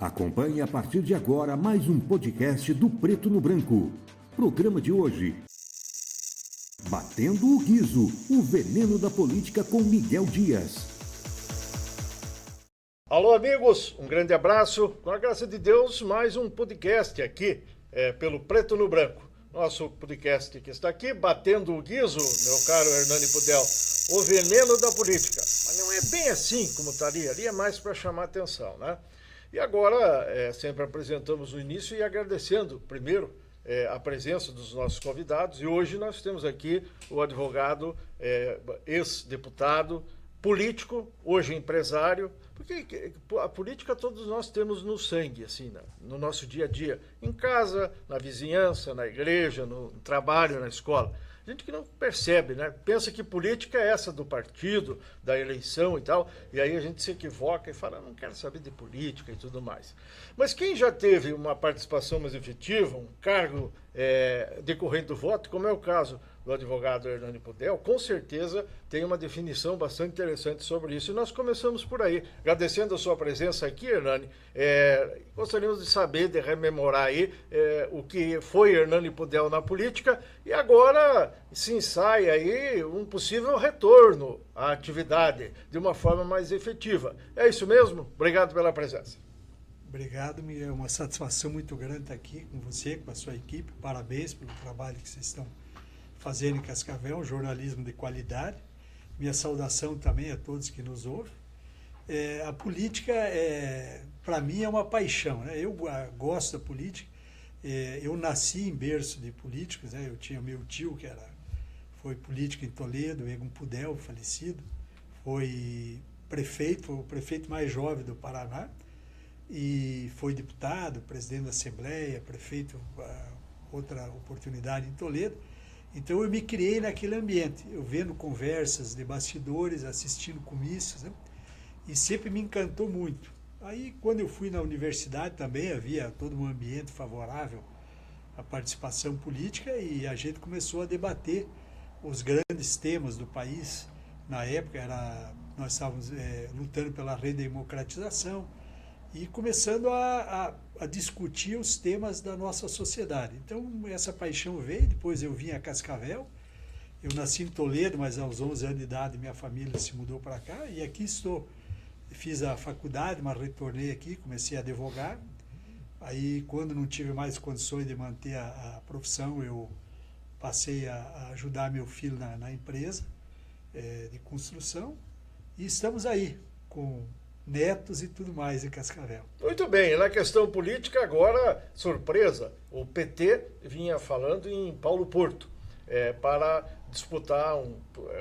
Acompanhe a partir de agora mais um podcast do Preto no Branco. Programa de hoje: Batendo o Guizo, o veneno da política com Miguel Dias. Alô, amigos, um grande abraço. Com a graça de Deus, mais um podcast aqui pelo Preto no Branco. Nosso podcast que está aqui, Batendo o Guizo, meu caro Hernani Pudel, o veneno da política. Mas não é bem assim como estaria, ali é mais para chamar atenção, né? E agora, sempre apresentamos no início e agradecendo, primeiro, a presença dos nossos convidados. E hoje nós temos aqui o advogado, ex-deputado, político, hoje empresário, porque a política todos nós temos no sangue, assim, no nosso dia a dia, em casa, na vizinhança, na igreja, no trabalho, na escola. Gente que não percebe, né? Pensa que política é essa do partido, da eleição e tal, e aí a gente se equivoca e fala, não quero saber de política e tudo mais. Mas quem já teve uma participação mais efetiva, um cargo decorrente do voto, como é o caso do advogado Hernani Pudel, com certeza tem uma definição bastante interessante sobre isso. E nós começamos por aí. Agradecendo a sua presença aqui, Hernani, gostaríamos de saber, de rememorar aí o que foi Hernani Pudel na política e agora se ensaia aí um possível retorno à atividade de uma forma mais efetiva. É isso mesmo? Obrigado pela presença. Obrigado, Miguel. É uma satisfação muito grande estar aqui com você, com a sua equipe. Parabéns pelo trabalho que vocês estão fazendo em Cascavel, um jornalismo de qualidade. Minha saudação também a todos que nos ouvem. A política, para mim, é uma paixão, né? Eu gosto da política. Eu nasci em berço de políticos, né? Eu tinha meu tio, que foi político em Toledo, Egon Pudel, falecido. Foi o prefeito mais jovem do Paraná. E foi deputado, presidente da Assembleia, prefeito, outra oportunidade em Toledo. Então eu me criei naquele ambiente, eu vendo conversas de bastidores, assistindo comícios, né? E sempre me encantou muito. Aí quando eu fui na universidade também havia todo um ambiente favorável à participação política e a gente começou a debater os grandes temas do país. Na época nós estávamos lutando pela redemocratização e começando a discutir os temas da nossa sociedade. Então, essa paixão veio, depois eu vim a Cascavel, eu nasci em Toledo, mas aos 11 anos de idade minha família se mudou para cá, e aqui estou. Fiz a faculdade, mas retornei aqui, comecei a advogar. Aí, quando não tive mais condições de manter a profissão, eu passei a ajudar meu filho na empresa de construção, e estamos aí, com netos e tudo mais em Cascavel. Muito bem, na questão política agora, surpresa, o PT vinha falando em Paulo Porto para disputar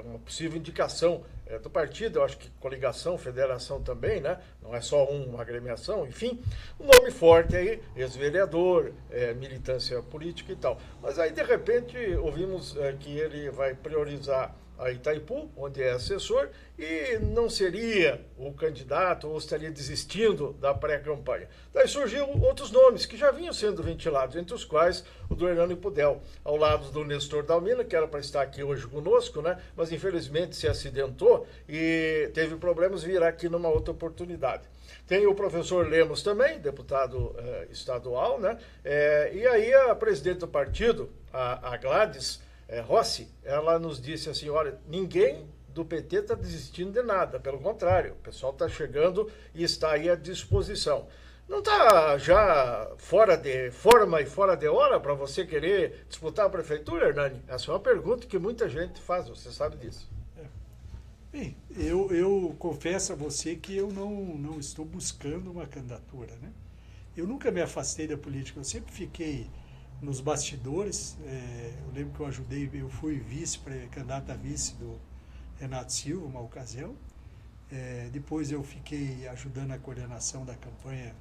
uma possível indicação do partido, eu acho que coligação, federação também, né? Não é só uma agremiação, enfim, um nome forte aí, ex-vereador, militância política e tal. Mas aí, de repente, ouvimos que ele vai priorizar a Itaipu, onde é assessor, e não seria o candidato ou estaria desistindo da pré-campanha. Daí surgiu outros nomes que já vinham sendo ventilados, entre os quais o do Hernani Pudel, ao lado do Nestor Dalmina, que era para estar aqui hoje conosco, né? Mas infelizmente se acidentou e teve problemas, virá aqui numa outra oportunidade. Tem o professor Lemos também, deputado estadual, né? E aí a presidente do partido, a Gladys Rossi, ela nos disse assim, olha, ninguém do PT está desistindo de nada, pelo contrário, o pessoal está chegando e está aí à disposição. Não está já fora de forma e fora de hora para você querer disputar a prefeitura, Hernani? Essa é uma pergunta que muita gente faz, você sabe disso. Bem, eu confesso a você que eu não estou buscando uma candidatura, né? Eu nunca me afastei da política, eu sempre fiquei nos bastidores. Eu lembro que eu fui candidato a vice do Renato Silva, uma ocasião. Depois eu fiquei ajudando a coordenação da campanha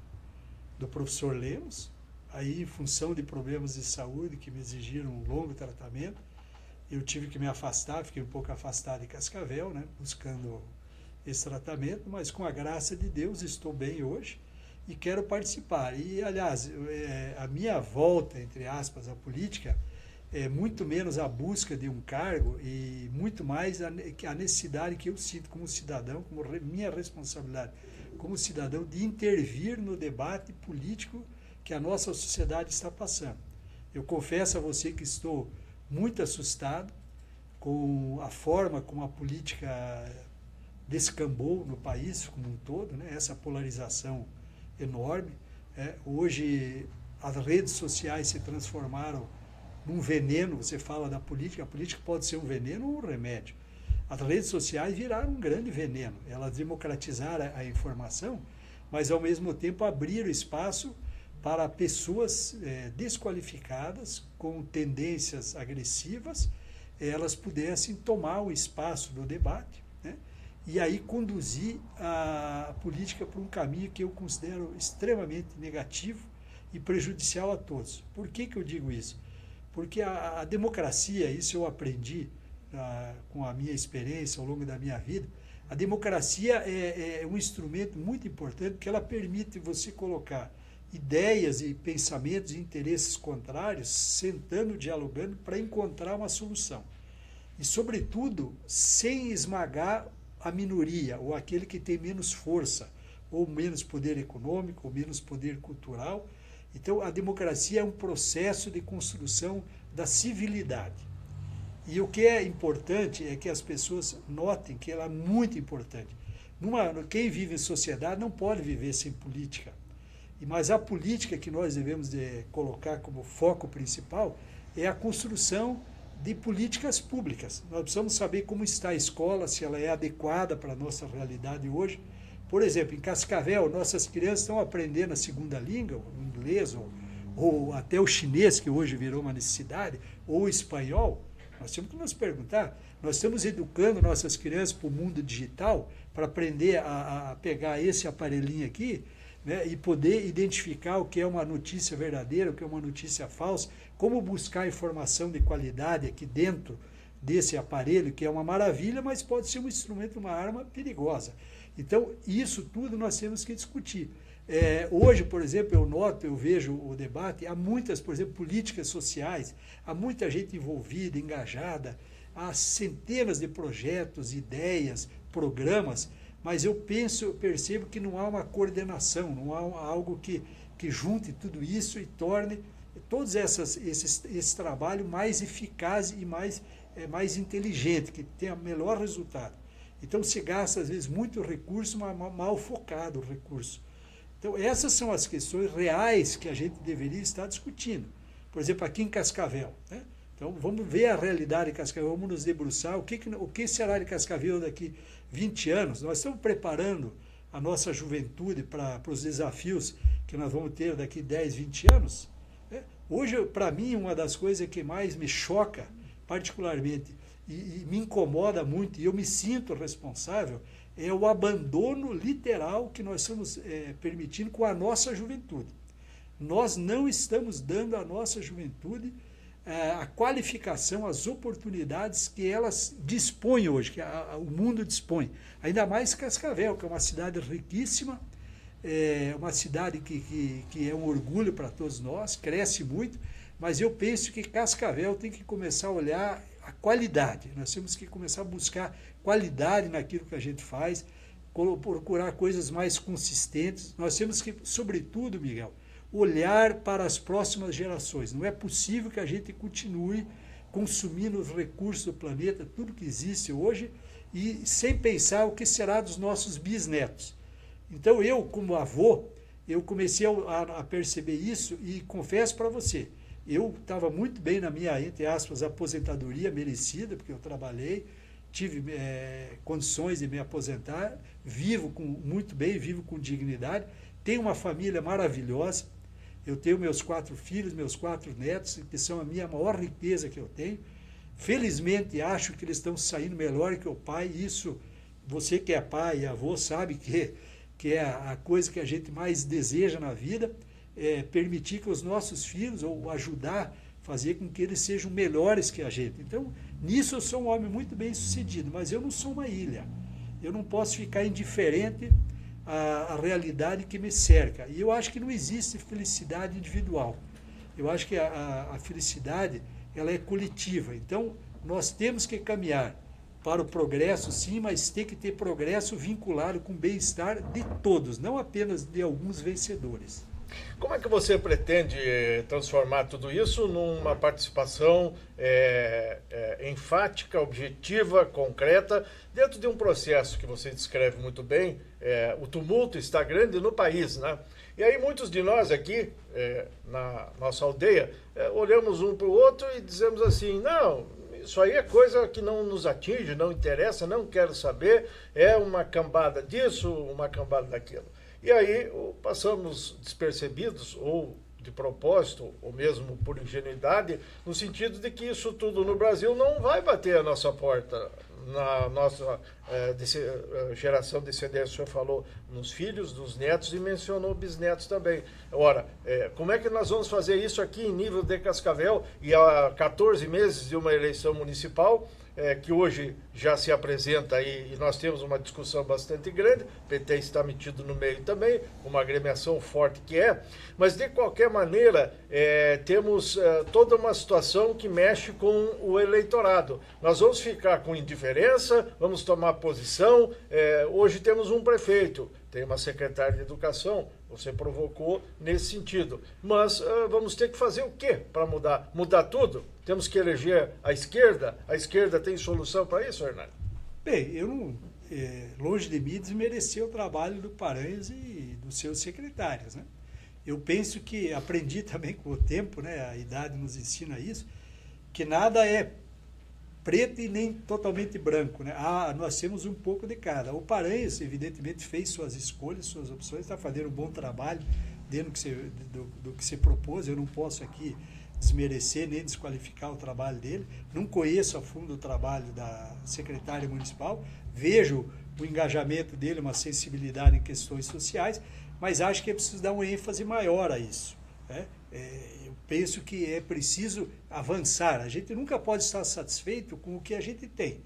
do professor Lemos. Aí, em função de problemas de saúde que me exigiram um longo tratamento, eu tive que me afastar, fiquei um pouco afastado de Cascavel, né, buscando esse tratamento, mas com a graça de Deus estou bem hoje e quero participar. E, aliás, a minha volta, entre aspas, à política é muito menos a busca de um cargo e muito mais a necessidade que eu sinto como cidadão, como minha responsabilidade como cidadão, de intervir no debate político que a nossa sociedade está passando. Eu confesso a você que estou muito assustado com a forma como a política descambou no país como um todo, né? Essa polarização enorme. Hoje as redes sociais se transformaram num veneno. Você fala da política, a política pode ser um veneno ou um remédio. As redes sociais viraram um grande veneno. Elas democratizaram a informação, mas ao mesmo tempo abriram espaço para pessoas desqualificadas, com tendências agressivas, elas pudessem tomar o espaço do debate, né? E aí conduzir a política por um caminho que eu considero extremamente negativo e prejudicial a todos. Por que eu digo isso? Porque a democracia, isso eu aprendi com a minha experiência ao longo da minha vida, a democracia é um instrumento muito importante, porque ela permite você colocar ideias e pensamentos e interesses contrários, sentando, dialogando, para encontrar uma solução. E, sobretudo, sem esmagar a minoria, ou aquele que tem menos força, ou menos poder econômico, ou menos poder cultural. Então, a democracia é um processo de construção da civilidade. E o que é importante é que as pessoas notem que ela é muito importante. Quem vive em sociedade não pode viver sem política. Mas a política que nós devemos colocar como foco principal é a construção de políticas públicas. Nós precisamos saber como está a escola, se ela é adequada para a nossa realidade hoje. Por exemplo, em Cascavel, nossas crianças estão aprendendo a segunda língua, o inglês, ou até o chinês, que hoje virou uma necessidade, ou o espanhol. Nós temos que nos perguntar, nós estamos educando nossas crianças para o mundo digital, para aprender a pegar esse aparelhinho aqui, né, e poder identificar o que é uma notícia verdadeira, o que é uma notícia falsa, como buscar informação de qualidade aqui dentro desse aparelho, que é uma maravilha, mas pode ser um instrumento, uma arma perigosa. Então, isso tudo nós temos que discutir. Hoje, por exemplo, eu vejo o debate, há muitas, por exemplo, políticas sociais, há muita gente envolvida, engajada, há centenas de projetos, ideias, programas, mas eu percebo que não há uma coordenação, não há algo que junte tudo isso e torne todos esse trabalho mais eficaz e mais inteligente, que tenha melhor resultado. Então se gasta, às vezes, muito recurso, mas mal focado o recurso. Então essas são as questões reais que a gente deveria estar discutindo. Por exemplo, aqui em Cascavel, né? Então, vamos ver a realidade de Cascavel, vamos nos debruçar, o que será de Cascavel daqui 20 anos. Nós estamos preparando a nossa juventude para os desafios que nós vamos ter daqui 10, 20 anos. Né? Hoje, para mim, uma das coisas que mais me choca, particularmente, e me incomoda muito, e eu me sinto responsável, é o abandono literal que nós estamos permitindo com a nossa juventude. Nós não estamos dando à nossa juventude a qualificação, as oportunidades que elas dispõem hoje, que o mundo dispõe. Ainda mais Cascavel, que é uma cidade riquíssima, uma cidade que é um orgulho para todos nós, cresce muito, mas eu penso que Cascavel tem que começar a olhar a qualidade. Nós temos que começar a buscar qualidade naquilo que a gente faz, procurar coisas mais consistentes. Nós temos que, sobretudo, Miguel, olhar para as próximas gerações. Não é possível que a gente continue consumindo os recursos do planeta, tudo que existe hoje, e sem pensar o que será dos nossos bisnetos. Então eu, como avô, eu comecei a perceber isso e confesso para você, eu estava muito bem na minha, entre aspas, aposentadoria merecida, porque eu trabalhei, tive condições de me aposentar, vivo muito bem, vivo com dignidade, tenho uma família maravilhosa. Eu tenho meus 4 filhos, meus 4 netos, que são a minha maior riqueza que eu tenho. Felizmente, acho que eles estão saindo melhor que o pai. Isso, você que é pai e avô, sabe que é a coisa que a gente mais deseja na vida, permitir que os nossos filhos, ou ajudar, fazer com que eles sejam melhores que a gente. Então, nisso eu sou um homem muito bem sucedido, mas eu não sou uma ilha. Eu não posso ficar indiferente a realidade que me cerca. E eu acho que não existe felicidade individual. Eu acho que a felicidade ela é coletiva. Então, nós temos que caminhar para o progresso, sim, mas tem que ter progresso vinculado com o bem-estar de todos, não apenas de alguns vencedores. Como é que você pretende transformar tudo isso numa participação enfática, objetiva, concreta, dentro de um processo que você descreve muito bem? O tumulto está grande no país, né? E aí muitos de nós aqui, na nossa aldeia, olhamos um para o outro e dizemos assim, não, isso aí é coisa que não nos atinge, não interessa, não quero saber, é uma cambada disso, uma cambada daquilo. E aí passamos despercebidos, ou de propósito, ou mesmo por ingenuidade, no sentido de que isso tudo no Brasil não vai bater a nossa porta, na nossa geração descendente. O senhor falou nos filhos, nos netos e mencionou bisnetos também. Ora, como é que nós vamos fazer isso aqui em nível de Cascavel e há 14 meses de uma eleição municipal, que hoje já se apresenta aí, e nós temos uma discussão bastante grande, o PT está metido no meio também, uma agremiação forte que mas de qualquer maneira temos toda uma situação que mexe com o eleitorado. Nós vamos ficar com indiferença, vamos tomar posição. Hoje temos um prefeito, tem uma secretária de educação, você provocou nesse sentido. Mas vamos ter que fazer o quê para mudar? Mudar tudo? Temos que eleger a esquerda? A esquerda tem solução para isso, Hernani? Bem, eu não, longe de mim desmerecer o trabalho do Paranhos e dos seus secretários, né? Eu penso que aprendi também com o tempo, né? A idade nos ensina isso, que nada é preto e nem totalmente branco, né? Nós temos um pouco de cada. O Paranhos, evidentemente, fez suas escolhas, suas opções, está fazendo um bom trabalho dentro do que se propôs. Eu não posso aqui desmerecer nem desqualificar o trabalho dele. Não conheço a fundo o trabalho da secretária municipal, vejo o engajamento dele, uma sensibilidade em questões sociais, mas acho que é preciso dar uma ênfase maior a isso, né? Eu penso que é preciso avançar. A gente nunca pode estar satisfeito com o que a gente tem,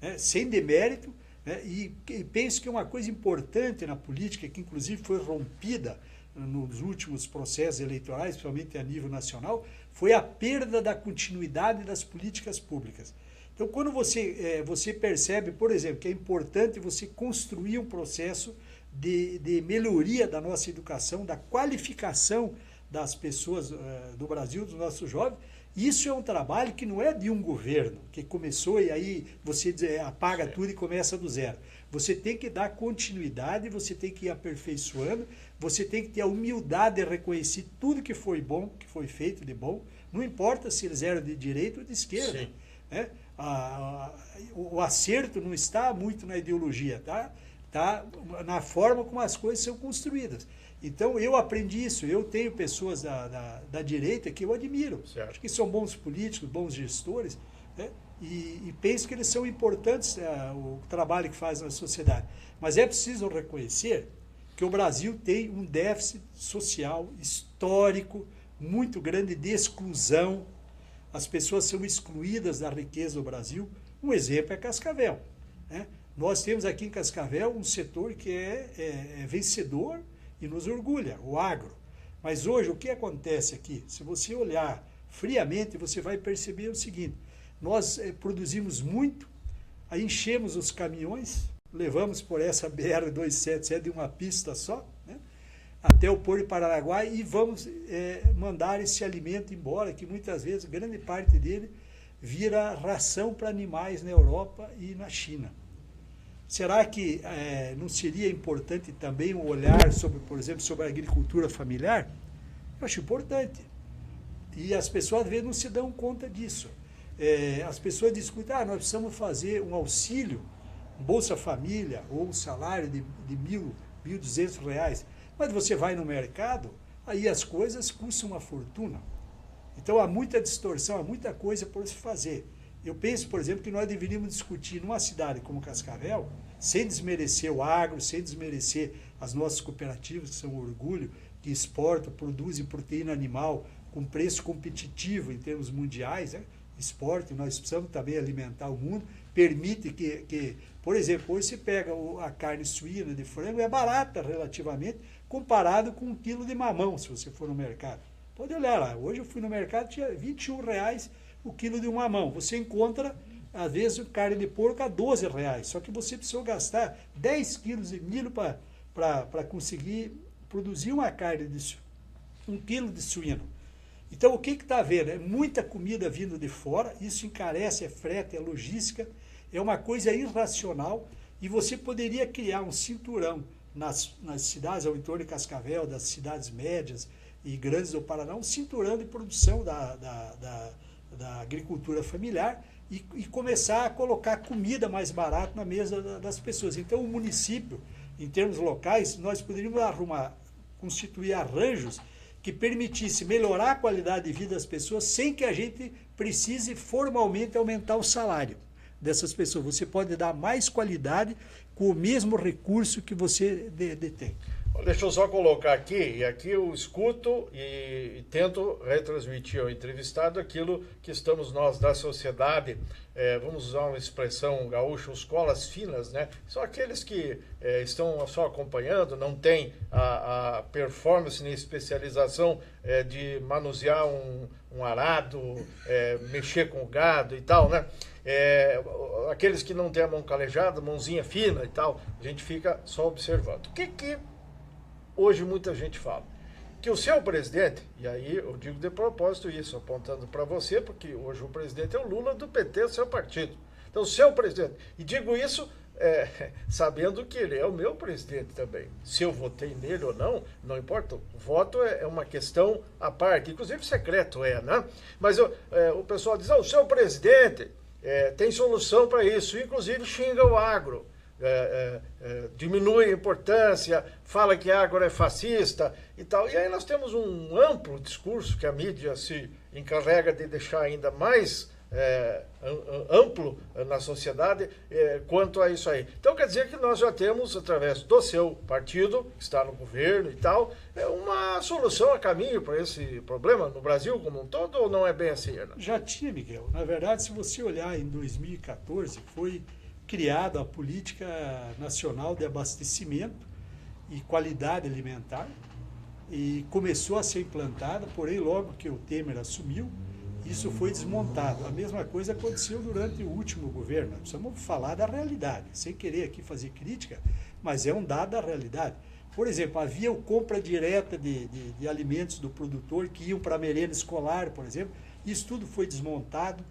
né? Sem demérito, né? E penso que uma coisa importante na política, que inclusive foi rompida nos últimos processos eleitorais, principalmente a nível nacional, foi a perda da continuidade das políticas públicas. Então, quando você percebe, por exemplo, que é importante você construir um processo de melhoria da nossa educação, da qualificação das pessoas do Brasil, dos nossos jovens, isso é um trabalho que não é de um governo, que começou e aí você apaga tudo e começa do zero. Você tem que dar continuidade, você tem que ir aperfeiçoando, você tem que ter a humildade de reconhecer tudo que foi bom, que foi feito de bom, não importa se eles eram de direita ou de esquerda, né? O acerto não está muito na ideologia, tá na forma como as coisas são construídas. Então, eu aprendi isso. Eu tenho pessoas da direita que eu admiro. Certo. Acho que são bons políticos, bons gestores, né? E penso que eles são importantes, o trabalho que fazem na sociedade. Mas é preciso reconhecer que o Brasil tem um déficit social histórico muito grande de exclusão. As pessoas são excluídas da riqueza do Brasil. Um exemplo é Cascavel, né? Nós temos aqui em Cascavel um setor que é vencedor e nos orgulha, o agro. Mas hoje o que acontece aqui? Se você olhar friamente, você vai perceber o seguinte: nós produzimos muito, aí enchemos os caminhões, levamos por essa BR-277 de uma pista só, né, até o Porto de Paranaguá, e vamos mandar esse alimento embora, que muitas vezes, grande parte dele, vira ração para animais na Europa e na China. Será que não seria importante também um olhar sobre, por exemplo, sobre a agricultura familiar? Eu acho importante. E as pessoas, às vezes, não se dão conta disso. As pessoas discutem, nós precisamos fazer um auxílio, Bolsa Família, ou um salário de R$1.200. Mas você vai no mercado, aí as coisas custam uma fortuna. Então, há muita distorção, há muita coisa por se fazer. Eu penso, por exemplo, que nós deveríamos discutir numa cidade como Cascavel, sem desmerecer o agro, sem desmerecer as nossas cooperativas, que são um orgulho, que exportam, produzem proteína animal com preço competitivo em termos mundiais, né? Exportam, nós precisamos também alimentar o mundo, permite que, por exemplo, hoje você pega a carne suína de frango, é barata relativamente, comparado com 1 quilo de mamão, se você for no mercado. Pode olhar lá, hoje eu fui no mercado, tinha R$21 o quilo de um mamão. Você encontra às vezes, carne de porco a R$12. Só que você precisou gastar 10 quilos de milho para conseguir produzir uma carne de 1 quilo de suíno. Então, o que está havendo? É muita comida vindo de fora, isso encarece, é frete, é logística, é uma coisa irracional, e você poderia criar um cinturão nas cidades ao entorno de Cascavel, das cidades médias e grandes do Paraná, um cinturão de produção da agricultura familiar e começar a colocar comida mais barata na mesa das pessoas. Então, o município, em termos locais, nós poderíamos constituir arranjos que permitisse melhorar a qualidade de vida das pessoas sem que a gente precise formalmente aumentar o salário dessas pessoas. Você pode dar mais qualidade com o mesmo recurso que você detém. Deixa eu só colocar aqui, e aqui eu escuto e tento retransmitir ao entrevistado aquilo que estamos nós da sociedade, vamos usar uma expressão gaúcha, os colas finas, né? São aqueles que estão só acompanhando, não têm a performance nem especialização de manusear um arado, mexer com o gado e tal, né? Aqueles que não têm a mão calejada, mãozinha fina e tal, a gente fica só observando. O que hoje muita gente fala? Que o seu presidente, e aí eu digo de propósito isso, apontando para você, porque hoje o presidente é o Lula do PT, seu partido. Então, o seu presidente, e digo isso sabendo que ele é o meu presidente também. Se eu votei nele ou não, não importa. O voto é uma questão à parte, inclusive secreto né? Mas o pessoal diz, o seu presidente tem solução para isso, inclusive xinga o agro. Diminui a importância, fala que agro é fascista e tal. E aí nós temos um amplo discurso que a mídia se encarrega de deixar ainda mais amplo na sociedade quanto a isso aí. Então quer dizer que nós já temos, através do seu partido, que está no governo e tal, uma solução a caminho para esse problema no Brasil como um todo, ou não é bem assim, Ana? Já tinha, Miguel. Na verdade, se você olhar em 2014, foi criada a Política Nacional de Abastecimento e Qualidade Alimentar e começou a ser implantada, porém logo que o Temer assumiu, isso foi desmontado. A mesma coisa aconteceu durante o último governo. Nós precisamos falar da realidade, sem querer aqui fazer crítica, mas é um dado da realidade. Por exemplo, havia compra direta de alimentos do produtor que iam para a merenda escolar, por exemplo, isso tudo foi desmontado.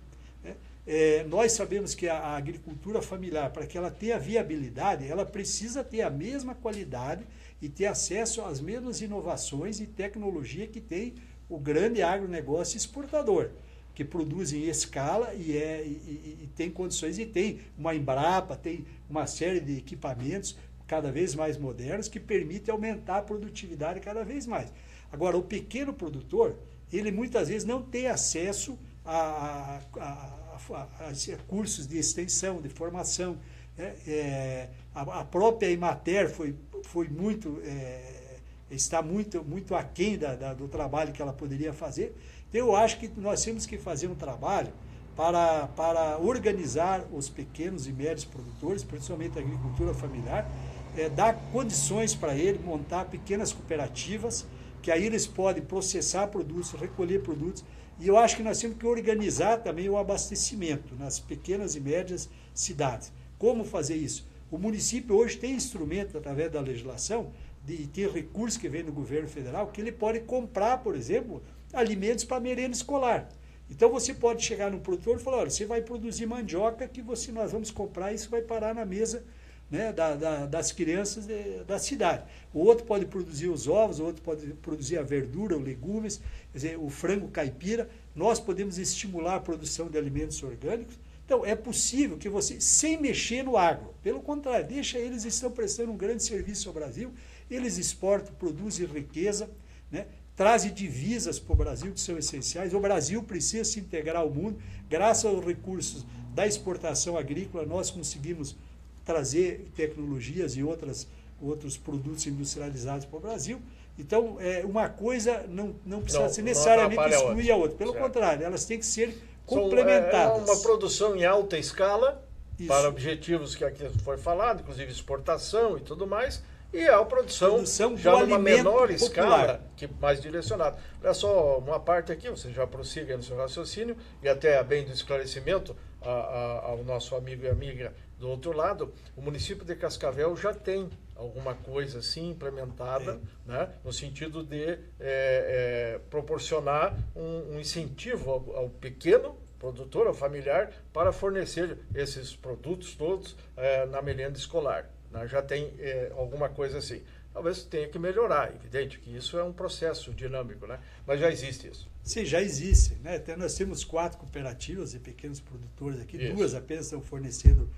Nós sabemos que a agricultura familiar, para que ela tenha viabilidade, ela precisa ter a mesma qualidade e ter acesso às mesmas inovações e tecnologia que tem o grande agronegócio exportador, que produz em escala e tem condições, e tem uma Embrapa, tem uma série de equipamentos cada vez mais modernos que permitem aumentar a produtividade cada vez mais. Agora, o pequeno produtor, ele muitas vezes não tem acesso a cursos de extensão, de formação. A própria Emater está muito aquém do trabalho que ela poderia fazer. Então, eu acho que nós temos que fazer um trabalho para organizar os pequenos e médios produtores, principalmente a agricultura familiar, dar condições para ele montar pequenas cooperativas, que aí eles podem processar produtos, recolher produtos. E eu acho que nós temos que organizar também o abastecimento nas pequenas e médias cidades. Como fazer isso? O município hoje tem instrumento, através da legislação, de ter recursos que vem do governo federal, que ele pode comprar, por exemplo, alimentos para merenda escolar. Então você pode chegar no produtor e falar, olha, você vai produzir mandioca que nós vamos comprar e isso vai parar na mesa, né, das crianças da cidade. O outro pode produzir os ovos, o outro pode produzir a verdura, os legumes, quer dizer, o frango caipira. Nós podemos estimular a produção de alimentos orgânicos. Então, é possível que você, sem mexer no agro, pelo contrário, eles estão prestando um grande serviço ao Brasil, eles exportam, produzem riqueza, né, trazem divisas para o Brasil que são essenciais. O Brasil precisa se integrar ao mundo. Graças aos recursos da exportação agrícola, nós conseguimos trazer tecnologias e outros produtos industrializados para o Brasil. Então, uma coisa não precisa ser necessariamente excluir a outra. Pelo contrário, elas têm que ser complementadas. É uma produção em alta escala, para objetivos que aqui foi falado, inclusive exportação e tudo mais, e a produção já numa menor escala, mais direcionada. Olha só, uma parte aqui, você já prossiga no seu raciocínio, e até bem do esclarecimento ao nosso amigo e amiga do outro lado, o município de Cascavel já tem alguma coisa assim implementada, né, no sentido de proporcionar um incentivo ao pequeno produtor, ao familiar, para fornecer esses produtos todos na merenda escolar. Né? Já tem alguma coisa assim. Talvez tenha que melhorar, evidente que isso é um processo dinâmico, né? Mas já existe isso. Sim, já existe. Né? Até nós temos 4 cooperativas de pequenos produtores aqui, Isso. 2 apenas estão fornecendo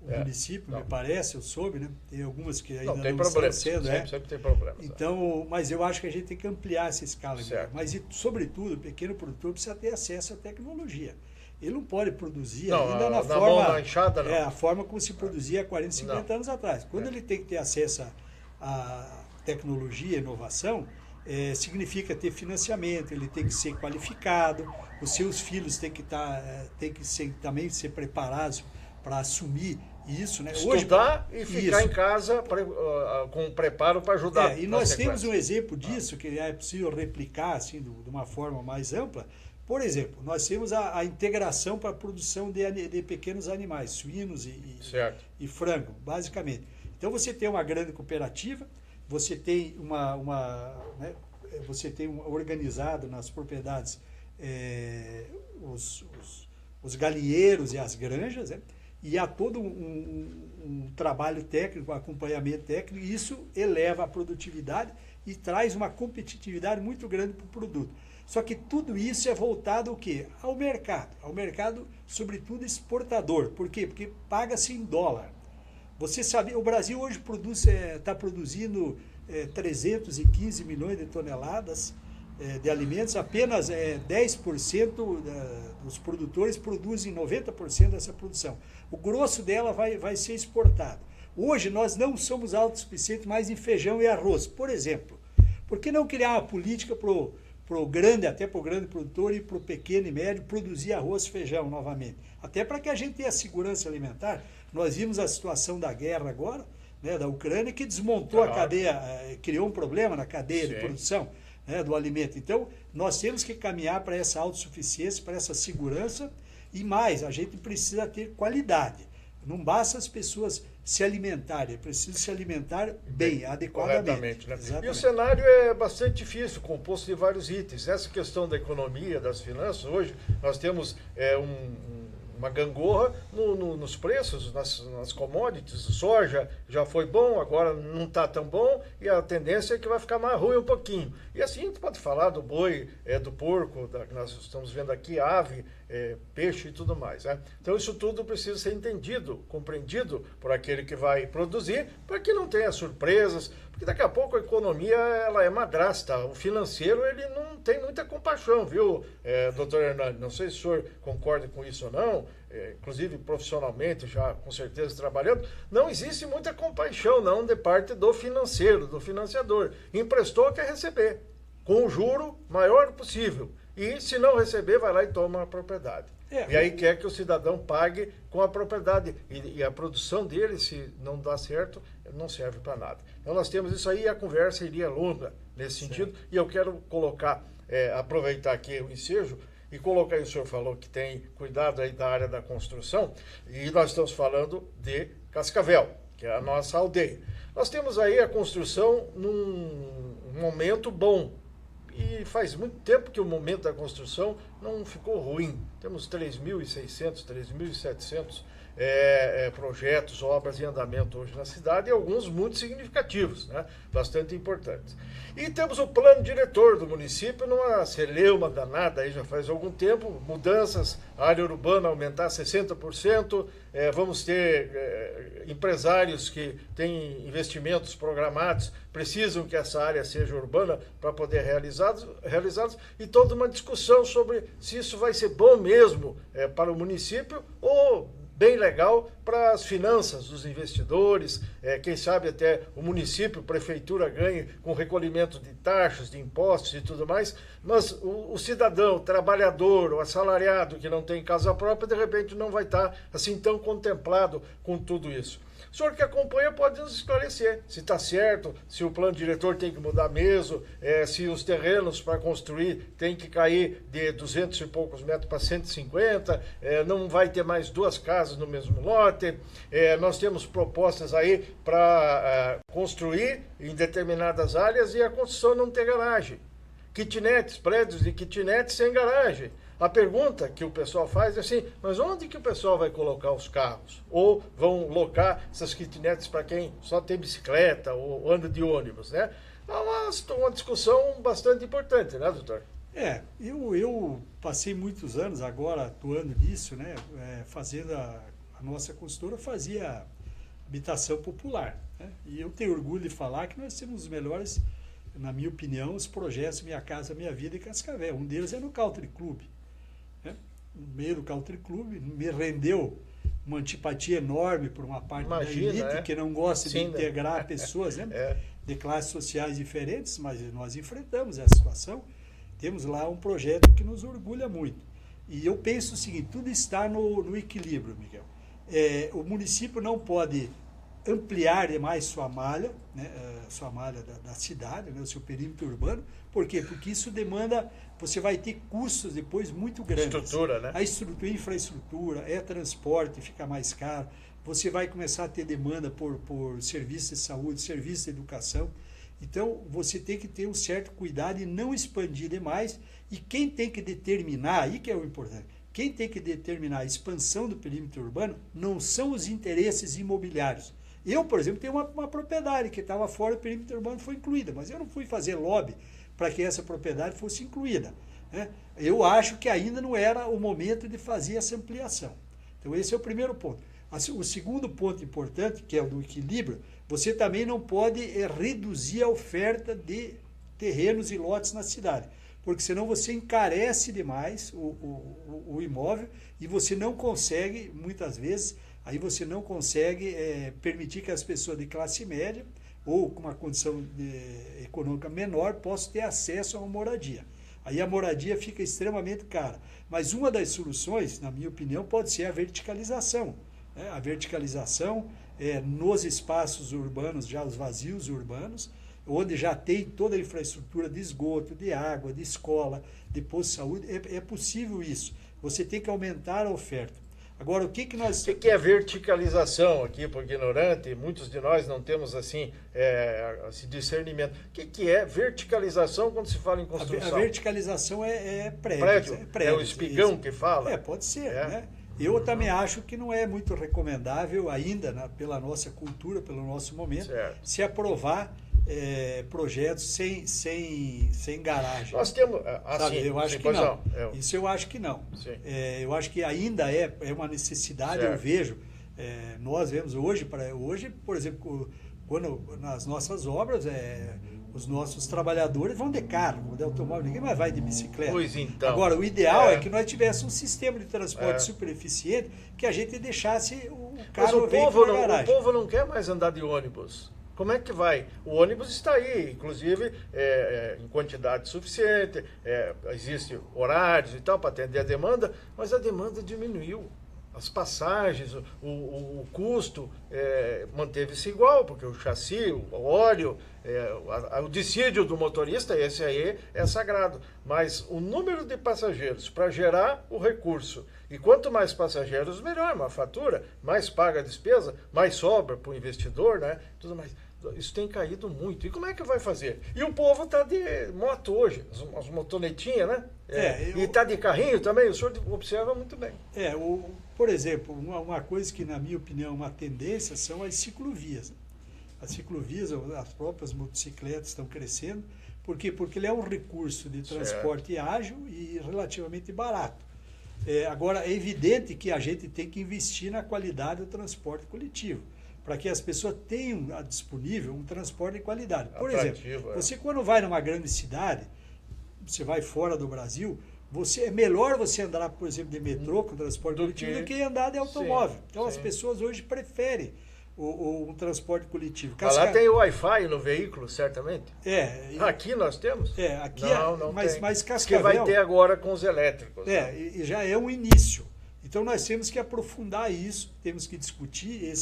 o município, não. me parece, eu soube, né? Tem algumas que ainda Não, tem não problemas, estão sendo. sempre tem problemas. Então, mas eu acho que a gente tem que ampliar essa escala. Certo. Mas, sobretudo, o pequeno produtor precisa ter acesso à tecnologia. Ele não pode produzir Não, ainda na forma, mão, na enxada, não. a forma como se produzia há 40, 50 Não. anos atrás. Quando ele tem que ter acesso à tecnologia, inovação, significa ter financiamento, ele tem que ser qualificado, os seus filhos têm que também ser preparados para assumir isso. Né? Estudar e ficar isso. em casa com preparo para ajudar. E nós temos um exemplo disso, que é possível replicar assim, de uma forma mais ampla. Por exemplo, nós temos a integração para a produção de pequenos animais, suínos e frango, basicamente. Então você tem uma grande cooperativa, você tem você tem organizado nas propriedades os galinheiros e as granjas, né? E há todo um trabalho técnico, um acompanhamento técnico, e isso eleva a produtividade e traz uma competitividade muito grande para o produto. Só que tudo isso é voltado ao quê? Ao mercado, sobretudo exportador. Por quê? Porque paga-se em dólar. Você sabe, o Brasil hoje está produzindo 315 milhões de toneladas de alimentos, apenas 10% dos produtores produzem 90% dessa produção. O grosso dela vai ser exportado. Hoje nós não somos autossuficientes mais em feijão e arroz, por exemplo. Por que não criar uma política para o grande produtor e para o pequeno e médio produzir arroz e feijão novamente? Até para que a gente tenha a segurança alimentar. Nós vimos a situação da guerra agora, né, da Ucrânia, que desmontou a cadeia, criou um problema na cadeia de produção do alimento. Então, nós temos que caminhar para essa autossuficiência, para essa segurança, e mais, a gente precisa ter qualidade. Não basta as pessoas se alimentarem, é preciso se alimentar bem, adequadamente. Né? E o cenário é bastante difícil, composto de vários itens. Essa questão da economia, das finanças, hoje nós temos uma gangorra nos preços, nas commodities. Soja já foi bom, agora não está tão bom, e a tendência é que vai ficar mais ruim um pouquinho. E assim a gente pode falar do boi, do porco, que nós estamos vendo aqui, ave, peixe e tudo mais. Né? Então isso tudo precisa ser entendido, compreendido por aquele que vai produzir, para que não tenha surpresas, porque daqui a pouco a economia ela é madrasta, o financeiro ele não tem muita compaixão, viu, doutor Hernani? Não sei se o senhor concorda com isso ou não, inclusive profissionalmente, já com certeza trabalhando, não existe muita compaixão não de parte do financeiro, do financiador. Emprestou, quer receber, com o juro maior possível. E se não receber, vai lá e toma a propriedade. E aí quer que o cidadão pague com a propriedade. E a produção dele, se não dá certo, não serve para nada. Então nós temos isso aí, e a conversa iria longa nesse sentido. E eu quero colocar, aproveitar aqui o ensejo, e colocar aí, o senhor falou que tem cuidado aí da área da construção, e nós estamos falando de Cascavel, que é a nossa aldeia. Nós temos aí a construção num momento bom, e faz muito tempo que o momento da construção não ficou ruim. Temos 3.600, 3.700 projetos, obras em andamento hoje na cidade, e alguns muito significativos, né? Bastante importantes. E temos o plano diretor do município numa celeuma danada, aí já faz algum tempo, mudanças, a área urbana aumentar 60%, vamos ter empresários que têm investimentos programados, precisam que essa área seja urbana para poder realizados, e toda uma discussão sobre se isso vai ser bom mesmo para o município ou bem legal para as finanças dos investidores, quem sabe até o município, prefeitura ganhe com recolhimento de taxas, de impostos e tudo mais, mas o cidadão, o trabalhador, o assalariado que não tem casa própria, de repente não vai estar assim tão contemplado com tudo isso. O senhor que acompanha pode nos esclarecer se está certo, se o plano diretor tem que mudar mesmo, se os terrenos para construir tem que cair de 200 e poucos metros para 150, não vai ter mais 2 casas no mesmo lote. Nós temos propostas aí para construir em determinadas áreas e a construção não ter garagem. Kitnets, prédios de kitnets sem garagem. A pergunta que o pessoal faz é assim, mas onde que o pessoal vai colocar os carros? Ou vão locar essas kitnets para quem só tem bicicleta ou anda de ônibus, né? É uma discussão bastante importante, né, doutor? Eu passei muitos anos agora atuando nisso, né? Fazendo a nossa consultora fazia habitação popular, né? E eu tenho orgulho de falar que nós temos os melhores, na minha opinião, os projetos Minha Casa Minha Vida em Cascavel. Um deles é no Country Club. No meio do Country Club, me rendeu uma antipatia enorme por uma parte da elite que não gosta de integrar pessoas, né? De classes sociais diferentes, mas nós enfrentamos essa situação. Temos lá um projeto que nos orgulha muito. E eu penso o seguinte, tudo está no equilíbrio, Miguel. O município não pode ampliar demais sua malha, né, sua malha da cidade, né, o seu perímetro urbano. Por quê? Porque isso demanda, você vai ter custos depois muito grandes. Estrutura, né? A infraestrutura, transporte, fica mais caro. Você vai começar a ter demanda por serviços de saúde, serviços de educação. Então, você tem que ter um certo cuidado e não expandir demais. E quem tem que determinar, aí que é o importante, quem tem que determinar a expansão do perímetro urbano não são os interesses imobiliários. Eu, por exemplo, tenho uma propriedade que estava fora do perímetro urbano e foi incluída, mas eu não fui fazer lobby para que essa propriedade fosse incluída, né? Eu acho que ainda não era o momento de fazer essa ampliação. Então, esse é o primeiro ponto. O segundo ponto importante, que é o do equilíbrio, você também não pode reduzir a oferta de terrenos e lotes na cidade, porque senão você encarece demais o imóvel e você não consegue, muitas vezes, aí você não consegue permitir que as pessoas de classe média ou com uma condição econômica menor possam ter acesso a uma moradia. Aí a moradia fica extremamente cara. Mas uma das soluções, na minha opinião, pode ser a verticalização. Né? A verticalização nos espaços urbanos, já os vazios urbanos, onde já tem toda a infraestrutura de esgoto, de água, de escola, de posto de saúde, é possível isso. Você tem que aumentar a oferta. Agora, o que nós... O que é verticalização aqui, por ignorante? Muitos de nós não temos, assim, esse discernimento. O que é verticalização quando se fala em construção? A verticalização é prédio. É o espigão que fala? Pode ser, né? Eu também acho que não é muito recomendável ainda, pela nossa cultura, pelo nosso momento, se aprovar projetos sem garagem. Nós temos... eu acho que não. Isso eu acho que não. Eu acho que ainda é uma necessidade, eu vejo. Nós vemos hoje, por exemplo, quando nas nossas obras, os nossos trabalhadores vão de carro, vão de automóvel, ninguém mais vai de bicicleta. Pois então. Agora, o ideal é que nós tivéssemos um sistema de transporte super eficiente, que a gente deixasse o carro veículo na garagem. O povo não quer mais andar de ônibus. Como é que vai? O ônibus está aí, inclusive em quantidade suficiente, existem horários e tal para atender a demanda, mas a demanda diminuiu. As passagens, o custo manteve-se igual, porque o chassi, o óleo, o dissídio do motorista, esse aí é sagrado. Mas o número de passageiros para gerar o recurso, e quanto mais passageiros, melhor, uma fatura, mais paga a despesa, mais sobra para o investidor, né? Tudo mais. Isso tem caído muito. E como é que vai fazer? E o povo está de moto hoje, as motonetinhas, né? E está de carrinho também, o senhor observa muito bem. Por exemplo, uma coisa que, na minha opinião, é uma tendência são as ciclovias. As ciclovias, as próprias motocicletas estão crescendo. Por quê? Porque ele é um recurso de transporte ágil e relativamente barato. Agora, é evidente que a gente tem que investir na qualidade do transporte coletivo, para que as pessoas tenham disponível um transporte de qualidade. Por exemplo, você quando vai numa grande cidade, você vai fora do Brasil, é melhor você andar, por exemplo, de metrô com transporte coletivo do que andar de automóvel. Então as pessoas hoje preferem um transporte coletivo. Lá tem o Wi-Fi no veículo, certamente? Aqui nós temos? Aqui não mas Cascavel... Que vai ter agora com os elétricos. E já é um início. Então nós temos que aprofundar isso, temos que discutir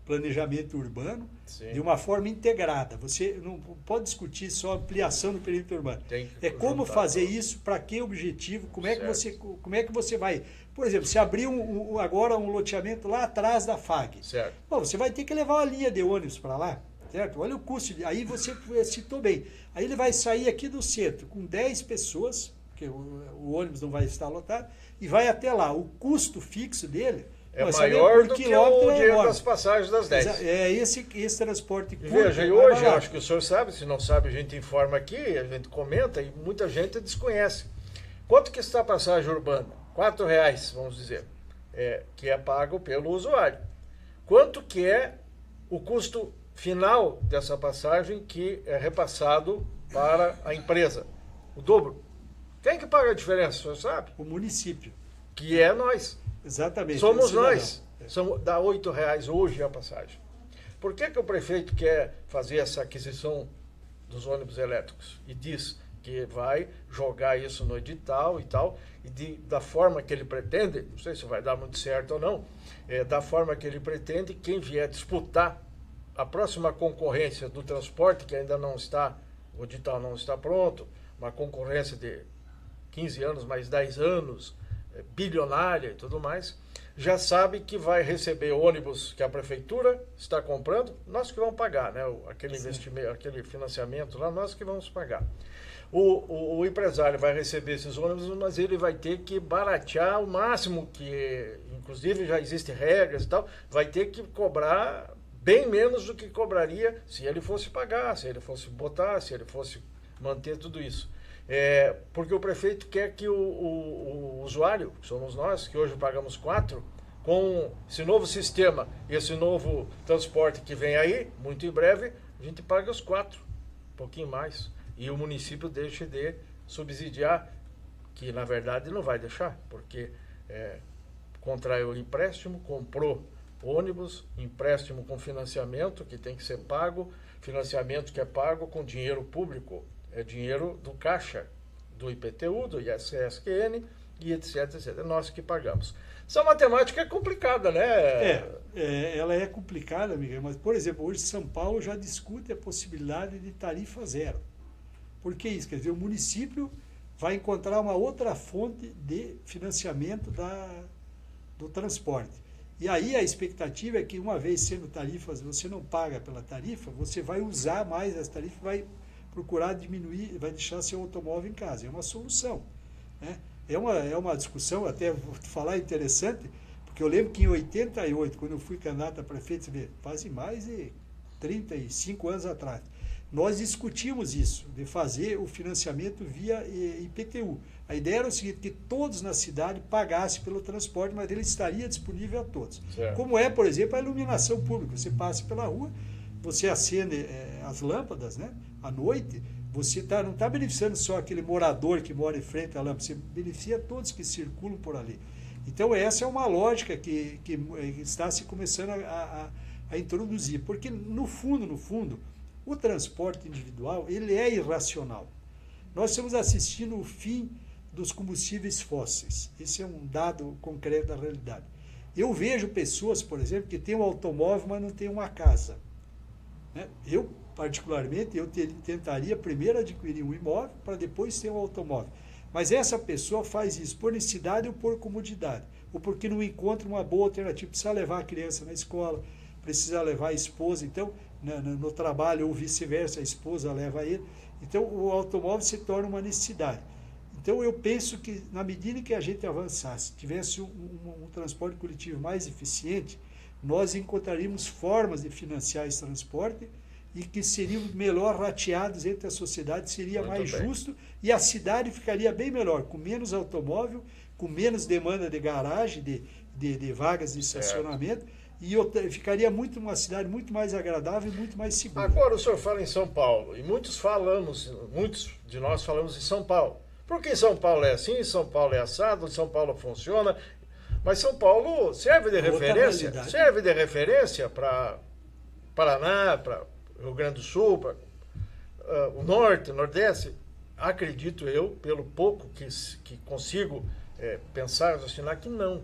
planejamento urbano Sim. de uma forma integrada. Você não pode discutir só ampliação do perímetro urbano. É como fazer isso, para que objetivo, como é que você vai... Por exemplo, se abrir agora um loteamento lá atrás da FAG. Certo. Bom, você vai ter que levar uma linha de ônibus para lá, certo? Olha o custo. Aí você citou bem. Aí ele vai sair aqui do centro com 10 pessoas, porque o ônibus não vai estar lotado, e vai até lá. O custo fixo dele... É maior do que o dinheiro das passagens das 10. É esse transporte curto. Veja, e hoje, acho que o senhor sabe, se não sabe, a gente informa aqui, a gente comenta e muita gente desconhece. Quanto que está a passagem urbana? R$4, vamos dizer, que é pago pelo usuário. Quanto que é o custo final dessa passagem que é repassado para a empresa? O dobro. Quem que paga a diferença, o senhor sabe? O município. Que é nós. Exatamente. Somos nós. Dá R$8 hoje a passagem. Por que o prefeito quer fazer essa aquisição dos ônibus elétricos? E diz que vai jogar isso no edital e tal, e da forma que ele pretende, não sei se vai dar muito certo ou não, da forma que ele pretende, quem vier disputar a próxima concorrência do transporte, que ainda não está, o edital não está pronto, uma concorrência de 15 anos mais 10 anos, bilionária e tudo mais, já sabe que vai receber ônibus que a prefeitura está comprando, nós que vamos pagar, né? Aquele investimento, aquele financiamento lá, nós que vamos pagar. O empresário vai receber esses ônibus, mas ele vai ter que baratear o máximo, que inclusive já existem regras e tal, vai ter que cobrar bem menos do que cobraria se ele fosse pagar, se ele fosse botar, se ele fosse manter tudo isso. Porque o prefeito quer que o usuário, que somos nós, que hoje pagamos 4, com esse novo sistema, esse novo transporte que vem aí, muito em breve, a gente paga os 4, um pouquinho mais. E o município deixa de subsidiar, que na verdade não vai deixar, porque contraiu o empréstimo, comprou ônibus, empréstimo com financiamento, que tem que ser pago, financiamento que é pago com dinheiro público. É dinheiro do Caixa, do IPTU, do ISSQN e etc, etc. É nós que pagamos. Essa matemática é complicada, né? Ela é complicada, Miguel, mas, por exemplo, hoje São Paulo já discute a possibilidade de tarifa zero. Por que isso? Quer dizer, o município vai encontrar uma outra fonte de financiamento do transporte. E aí a expectativa é que, uma vez sendo tarifas, você não paga pela tarifa, você vai usar mais as tarifas, vai procurar diminuir, vai deixar seu automóvel em casa. É uma solução, né? É uma discussão, até vou falar, interessante, porque eu lembro que em 88, quando eu fui candidato a prefeito, faz mais de 35 anos atrás, nós discutimos isso, de fazer o financiamento via IPTU. A ideia era o seguinte, que todos na cidade pagassem pelo transporte, mas ele estaria disponível a todos. Certo. Como é, por exemplo, a iluminação pública. Você passa pela rua, você acende as lâmpadas, né? À noite, você não está beneficiando só aquele morador que mora em frente à lâmpada, você beneficia todos que circulam por ali. Então, essa é uma lógica que está se começando a introduzir, porque, no fundo, o transporte individual, ele é irracional. Nós estamos assistindo o fim dos combustíveis fósseis. Esse é um dado concreto da realidade. Eu vejo pessoas, por exemplo, que têm um automóvel, mas não têm uma casa. Eu, particularmente, tentaria primeiro adquirir um imóvel para depois ter um automóvel. Mas essa pessoa faz isso por necessidade ou por comodidade, ou porque não encontra uma boa alternativa. Precisa levar a criança na escola, precisa levar a esposa, então, no trabalho, ou vice-versa, a esposa leva ele. Então, o automóvel se torna uma necessidade. Então, eu penso que, na medida que a gente avançasse, tivesse um transporte coletivo mais eficiente, nós encontraríamos formas de financiar esse transporte e que seriam melhor rateados entre a sociedade, seria muito mais bem. justo e a cidade ficaria bem melhor, com menos automóvel, com menos demanda de garagem, de vagas de estacionamento, e ficaria uma cidade muito mais agradável e muito mais segura. Agora o senhor fala em São Paulo, e muitos de nós falamos em São Paulo. Porque em São Paulo é assim, em São Paulo é assado, em São Paulo funciona, mas São Paulo serve de referência para Paraná, para Rio Grande do Sul, para o Norte, Nordeste. Acredito eu, pelo pouco que consigo pensar, raciocinar, que não.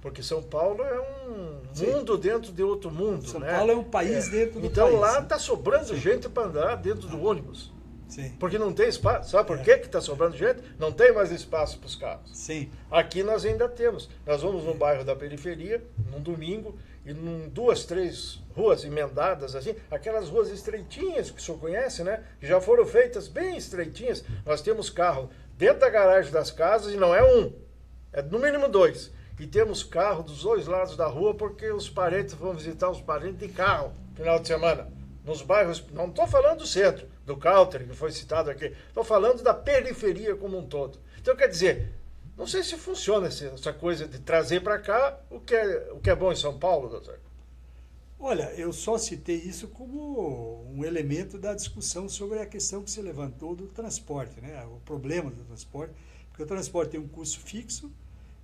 Porque São Paulo é um mundo dentro de outro mundo. São né? Paulo é um país dentro do então país. Então lá está sobrando gente para andar dentro do ônibus. Sim. Porque não tem espaço. Sabe por que está sobrando gente? Não tem mais espaço para os carros. Sim. Aqui nós ainda temos. Nós vamos num bairro da periferia, num domingo, e num 2, 3 ruas emendadas, assim, aquelas ruas estreitinhas que o senhor conhece, né? Que já foram feitas bem estreitinhas. Nós temos carro dentro da garagem das casas e não é um, é no mínimo 2. E temos carro dos 2 lados da rua porque os parentes vão visitar os parentes de carro no final de semana. Nos bairros, não estou falando do centro, do Country, que foi citado aqui, estou falando da periferia como um todo. Então, quer dizer, não sei se funciona essa coisa de trazer para cá o que é bom em São Paulo, doutor. Olha, eu só citei isso como um elemento da discussão sobre a questão que se levantou do transporte, né? O problema do transporte, porque o transporte tem um custo fixo,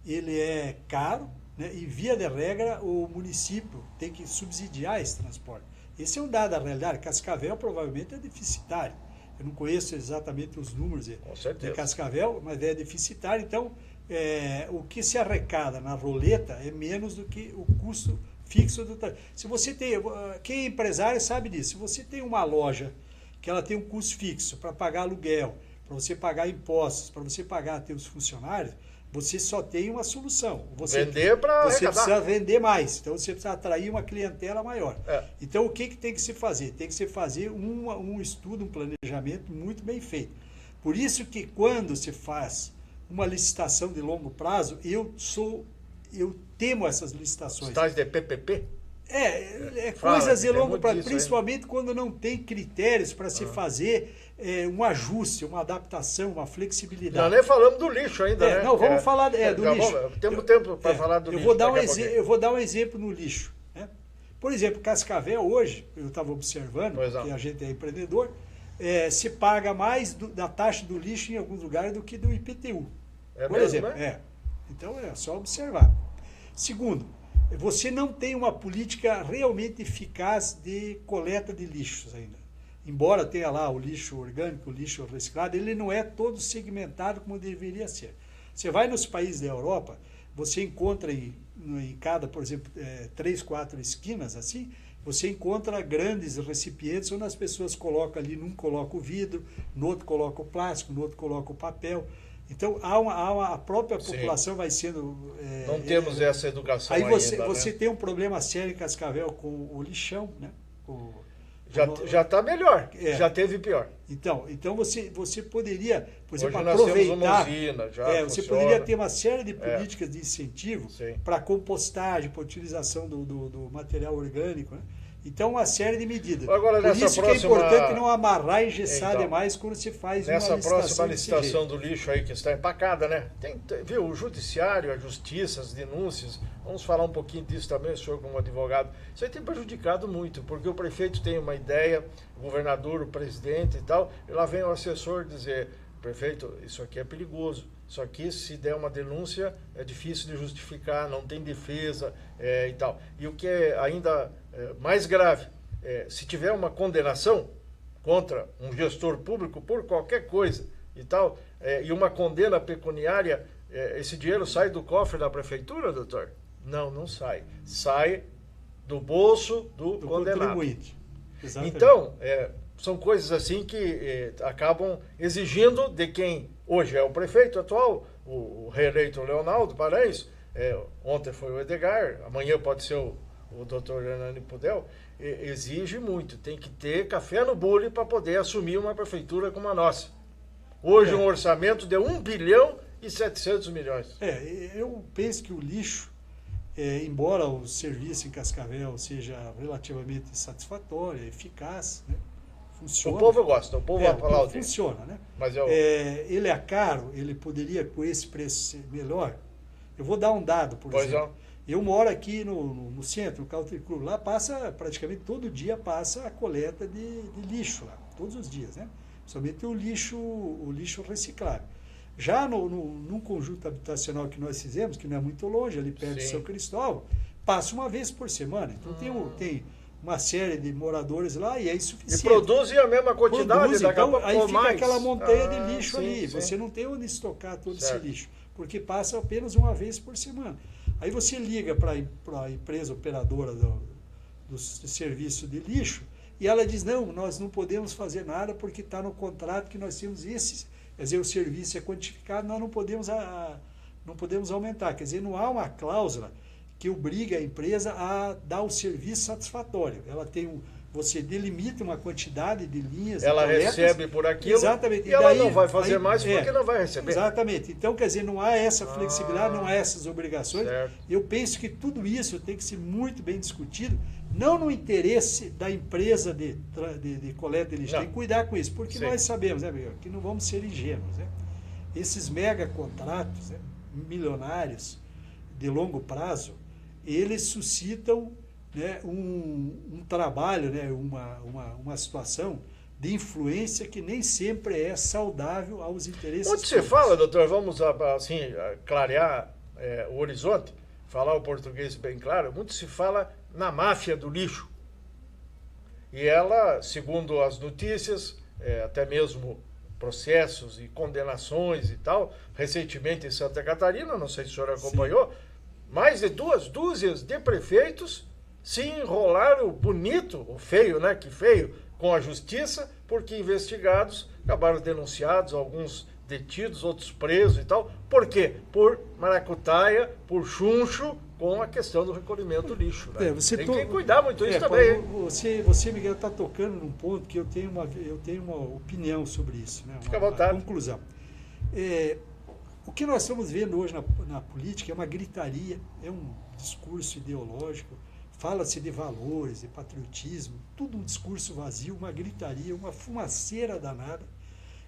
ele é caro, né? E via de regra o município tem que subsidiar esse transporte. Esse é um dado da realidade. Cascavel provavelmente é deficitário. Eu não conheço exatamente os números de Cascavel, mas é deficitário. Então, o que se arrecada na roleta é menos do que o custo fixo do transporte. Se você tem, quem é empresário sabe disso. Se você tem uma loja que ela tem um custo fixo para pagar aluguel, para você pagar impostos, para você pagar teus funcionários, você só tem uma solução. Vender para arrecadar. Você precisa vender mais. Então, você precisa atrair uma clientela maior. Então, o que tem que se fazer? Tem que se fazer um estudo, um planejamento muito bem feito. Por isso que, quando se faz uma licitação de longo prazo, eu temo essas licitações. Tais de PPP? Coisas de longo prazo, principalmente quando não tem critérios para se fazer um ajuste, uma adaptação, uma flexibilidade. Nós nem falamos do lixo ainda, né? Não, vamos falar do lixo. Temos tempo para falar do lixo. Eu vou dar um exemplo no lixo. Né? Por exemplo, Cascavel hoje, eu estava observando, que a gente é empreendedor, se paga mais da taxa do lixo em alguns lugares do que do IPTU. Por exemplo, né? Então é só observar. Segundo, você não tem uma política realmente eficaz de coleta de lixos ainda. Embora tenha lá o lixo orgânico, o lixo reciclado, ele não é todo segmentado como deveria ser. Você vai nos países da Europa, você encontra em cada, por exemplo, 3, 4 esquinas assim, você encontra grandes recipientes onde as pessoas colocam ali, num coloca o vidro, no outro coloca o plástico, no outro coloca o papel. Então, a própria população vai sendo... não temos essa educação aí ainda. Você tem um problema sério em Cascavel com o lixão, né? Já está melhor, já teve pior. Então você poderia, por exemplo, hoje aproveitar... Nós temos uma usina, você poderia ter uma série de políticas de incentivo Sim. para compostagem, para utilização do material orgânico, né? Então, uma série de medidas. Agora, por isso que é importante não amarrar e engessar demais quando se faz uma licitação. Nessa próxima licitação do lixo aí, que está empacada, né? Viu, o judiciário, a justiça, as denúncias, vamos falar um pouquinho disso também, o senhor como advogado. Isso aí tem prejudicado muito, porque o prefeito tem uma ideia, o governador, o presidente e tal, e lá vem o assessor dizer, prefeito, isso aqui é perigoso. Isso aqui, se der uma denúncia, é difícil de justificar, não tem defesa e tal. E o que é ainda mais grave, se tiver uma condenação contra um gestor público por qualquer coisa e tal, e uma condena pecuniária, esse dinheiro sai do cofre da prefeitura, doutor? Não sai. Sai do bolso do condenado. Contribuinte. Exatamente. Então, são coisas assim que acabam exigindo de quem hoje é o prefeito atual, o reeleito Leonardo Paranhos, ontem foi o Edgar, amanhã pode ser o doutor Hernani Pudel, exige muito, tem que ter café no bule para poder assumir uma prefeitura como a nossa. Hoje um orçamento de 1 bilhão e 700 milhões. Eu penso que o lixo, embora o serviço em Cascavel seja relativamente satisfatório, eficaz, né? Funciona. O povo gosta, o povo vai falar o funciona, né? Mas ele é caro, ele poderia com esse preço ser melhor. Eu vou dar um dado, por exemplo. Eu moro aqui no centro, no Country Club, lá passa, praticamente todo dia passa a coleta de lixo lá, todos os dias, né? Somente o lixo reciclável. Já num conjunto habitacional que nós fizemos, que não é muito longe, ali perto de São Cristóvão, passa uma vez por semana. Então tem uma série de moradores lá e é insuficiente. E produzem a mesma quantidade, então aí fica aquela montanha de lixo ali. Sim. Você não tem onde estocar todo esse lixo, porque passa apenas uma vez por semana. Aí você liga para a empresa operadora do serviço de lixo e ela diz, não, nós não podemos fazer nada porque está no contrato que nós temos esses, quer dizer, o serviço é quantificado, nós não podemos aumentar. Quer dizer, não há uma cláusula que obriga a empresa a dar o serviço satisfatório. Ela tem você delimita uma quantidade de linhas. Ela de coletas, recebe por aquilo. Exatamente. E ela não vai fazer mais porque não vai receber. Exatamente. Então, quer dizer, não há essa flexibilidade, não há essas obrigações. Certo. Eu penso que tudo isso tem que ser muito bem discutido, não no interesse da empresa de coleta de lixo, tem que cuidar com isso, porque nós sabemos, né, Miguel, que não vamos ser ingênuos, né? Esses mega contratos, né, milionários, de longo prazo, eles suscitam, né, um trabalho, né, uma situação de influência que nem sempre é saudável aos interesses. Onde você fala, doutor, vamos assim, clarear o horizonte, falar o português bem claro, muito se fala na máfia do lixo. E ela, segundo as notícias, até mesmo processos e condenações e tal, recentemente em Santa Catarina, não sei se o senhor acompanhou, mais de 2 dúzias de prefeitos se enrolaram bonito, ou feio, né? Que feio, com a justiça, porque investigados acabaram denunciados, alguns detidos, outros presos e tal. Por quê? Por maracutaia, por chuncho, com a questão do recolhimento do lixo. Né? Tem que cuidar muito disso também. Você, Miguel, está tocando num ponto que eu tenho uma opinião sobre isso. Né? Fica à vontade. Uma conclusão. O que nós estamos vendo hoje na política é uma gritaria, é um discurso ideológico, fala-se de valores, de patriotismo, tudo um discurso vazio, uma gritaria, uma fumaceira danada.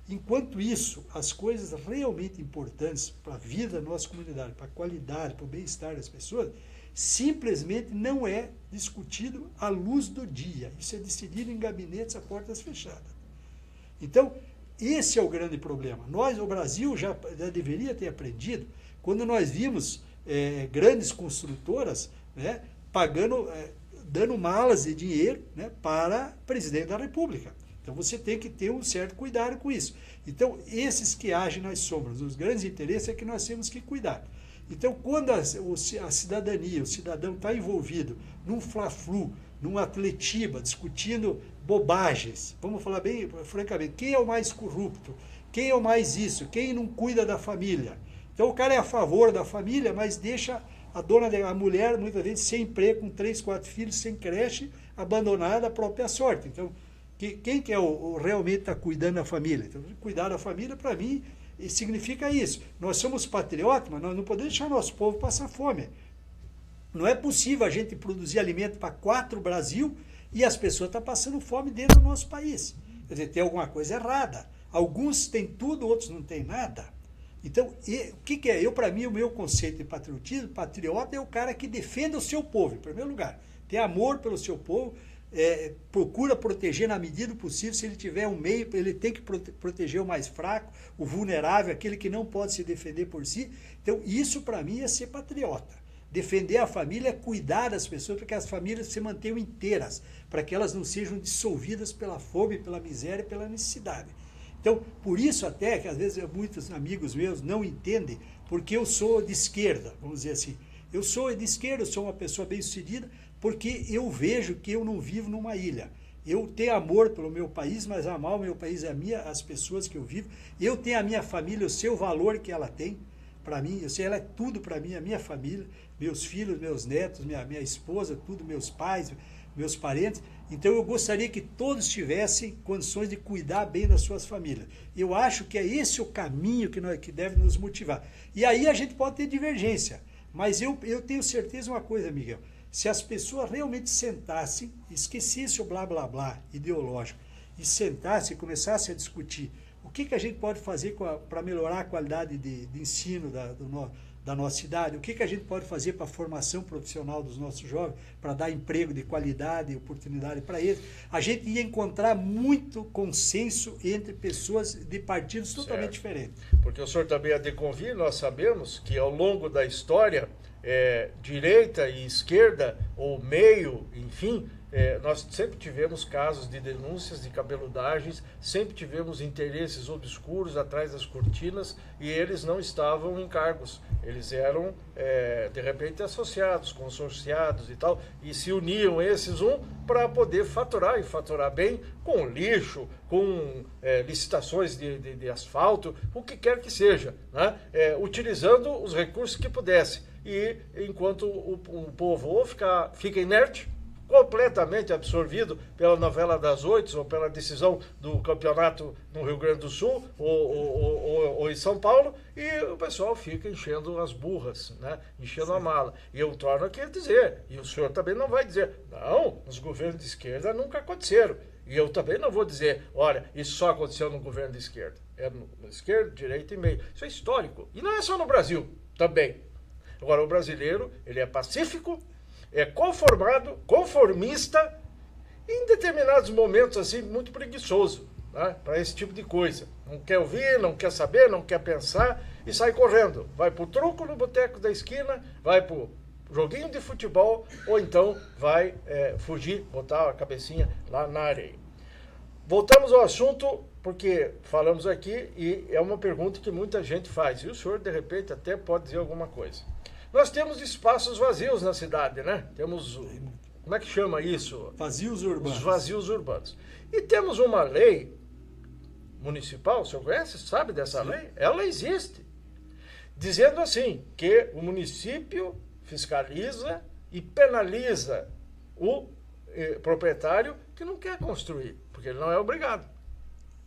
Enquanto isso, as coisas realmente importantes para a vida da nossa comunidade, para a qualidade, para o bem-estar das pessoas, simplesmente não é discutido à luz do dia. Isso é decidido em gabinetes a portas fechadas. Então, esse é o grande problema. O Brasil já deveria ter aprendido quando nós vimos grandes construtoras, né, dando malas de dinheiro, né, para o presidente da República. Então você tem que ter um certo cuidado com isso. Então, esses que agem nas sombras, os grandes interesses é que nós temos que cuidar. Então, quando a cidadania, o cidadão está envolvido num fla-flu, num atletiba, discutindo bobagens, vamos falar bem francamente, quem é o mais corrupto? Quem é o mais isso? Quem não cuida da família? Então, o cara é a favor da família, mas deixa a mulher, muitas vezes, sem emprego, com 3, 4 filhos, sem creche, abandonada à própria sorte. Então, quem que é realmente está cuidando da família? Então, cuidar da família, para mim, significa isso. Nós somos patriotas, mas nós não podemos deixar nosso povo passar fome. Não é possível a gente produzir alimento para 4 Brasil e as pessoas estão passando fome dentro do nosso país. Quer dizer, tem alguma coisa errada. Alguns têm tudo, outros não têm nada. Então, o que é? Para mim, o meu conceito de patriotismo, patriota é o cara que defende o seu povo, em primeiro lugar. Tem amor pelo seu povo, procura proteger na medida do possível. Se ele tiver um meio, ele tem que proteger o mais fraco, o vulnerável, aquele que não pode se defender por si. Então, isso para mim é ser patriota. Defender a família é cuidar das pessoas para que as famílias se mantenham inteiras, para que elas não sejam dissolvidas pela fome, pela miséria e pela necessidade. Então, por isso até que às vezes muitos amigos meus não entendem, porque eu sou de esquerda, vamos dizer assim. Eu sou de esquerda, eu sou uma pessoa bem-sucedida, porque eu vejo que eu não vivo numa ilha. Eu tenho amor pelo meu país, mas amar o meu país é as pessoas que eu vivo. Eu tenho a minha família, eu sei o valor que ela tem para mim, eu sei, ela é tudo para mim, a minha família, meus filhos, meus netos, minha esposa, tudo, meus pais, meus parentes. Então eu gostaria que todos tivessem condições de cuidar bem das suas famílias. Eu acho que é esse o caminho que deve nos motivar. E aí a gente pode ter divergência, mas eu tenho certeza de uma coisa, Miguel. Se as pessoas realmente sentassem, esquecessem o blá blá blá ideológico e sentassem e começassem a discutir o que a gente pode fazer para melhorar a qualidade de ensino da nossa cidade, o que a gente pode fazer para a formação profissional dos nossos jovens, para dar emprego de qualidade e oportunidade para eles, a gente ia encontrar muito consenso entre pessoas de partidos totalmente diferentes. Porque o senhor também é de convir, nós sabemos que ao longo da história, direita e esquerda, ou meio, enfim, nós sempre tivemos casos de denúncias de cabeludagens, sempre tivemos interesses obscuros atrás das cortinas e eles não estavam em cargos. Eles eram, de repente, associados, consorciados e tal, e se uniam esses para poder faturar, e faturar bem, com lixo, com licitações de asfalto, o que quer que seja, né? Utilizando os recursos que pudesse. E enquanto o povo ou fica inerte, completamente absorvido pela novela das 8 ou pela decisão do campeonato no Rio Grande do Sul ou em São Paulo, e o pessoal fica enchendo as burras, né? Enchendo a mala. E eu torno aqui a dizer, e o senhor também não vai dizer, não, os governos de esquerda nunca aconteceram. E eu também não vou dizer, olha, isso só aconteceu no governo de esquerda. É no esquerda, direita e meio. Isso é histórico. E não é só no Brasil, também. Agora, o brasileiro, ele é pacífico, é conformista, e em determinados momentos, assim, muito preguiçoso, né, para esse tipo de coisa. Não quer ouvir, não quer saber, não quer pensar e sai correndo. Vai pro truco no boteco da esquina, vai pro joguinho de futebol ou então vai fugir, botar a cabecinha lá na areia. Voltamos ao assunto, porque falamos aqui e é uma pergunta que muita gente faz. E o senhor, de repente, até pode dizer alguma coisa. Nós temos espaços vazios na cidade, né? Temos, como é que chama isso? Vazios urbanos. Os vazios urbanos. E temos uma lei municipal, o senhor conhece? Sabe dessa lei? Ela existe. Dizendo assim, que o município fiscaliza e penaliza o proprietário que não quer construir, porque ele não é obrigado.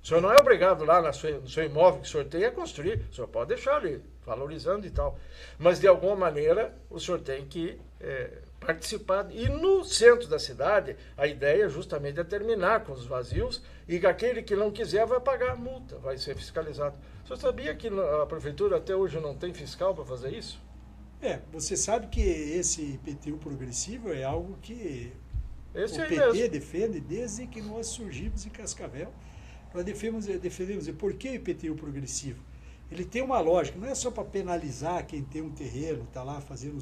O senhor não é obrigado lá no seu imóvel que o senhor tem a construir, o senhor pode deixar ali, valorizando e tal. Mas, de alguma maneira, o senhor tem que participar. E no centro da cidade, a ideia justamente é terminar com os vazios e aquele que não quiser vai pagar a multa, vai ser fiscalizado. O senhor sabia que a prefeitura até hoje não tem fiscal para fazer isso? Você sabe que esse IPTU progressivo é algo que Esse o aí PT mesmo. defende desde que nós surgimos em Cascavel. Nós defendemos. E por que o IPTU progressivo? Ele tem uma lógica, não é só para penalizar quem tem um terreno, está lá fazendo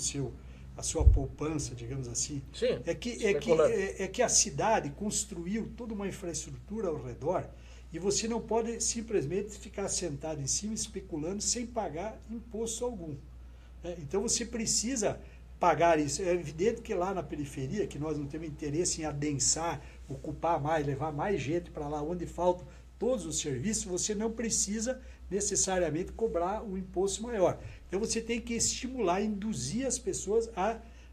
a sua poupança, digamos assim. Sim, É que a cidade construiu toda uma infraestrutura ao redor e você não pode simplesmente ficar sentado em cima especulando sem pagar imposto algum. Então você precisa pagar isso. É evidente que lá na periferia, que nós não temos interesse em adensar, ocupar mais, levar mais gente para lá onde faltam todos os serviços, você não precisa necessariamente cobrar um imposto maior. Então você tem que estimular, induzir as pessoas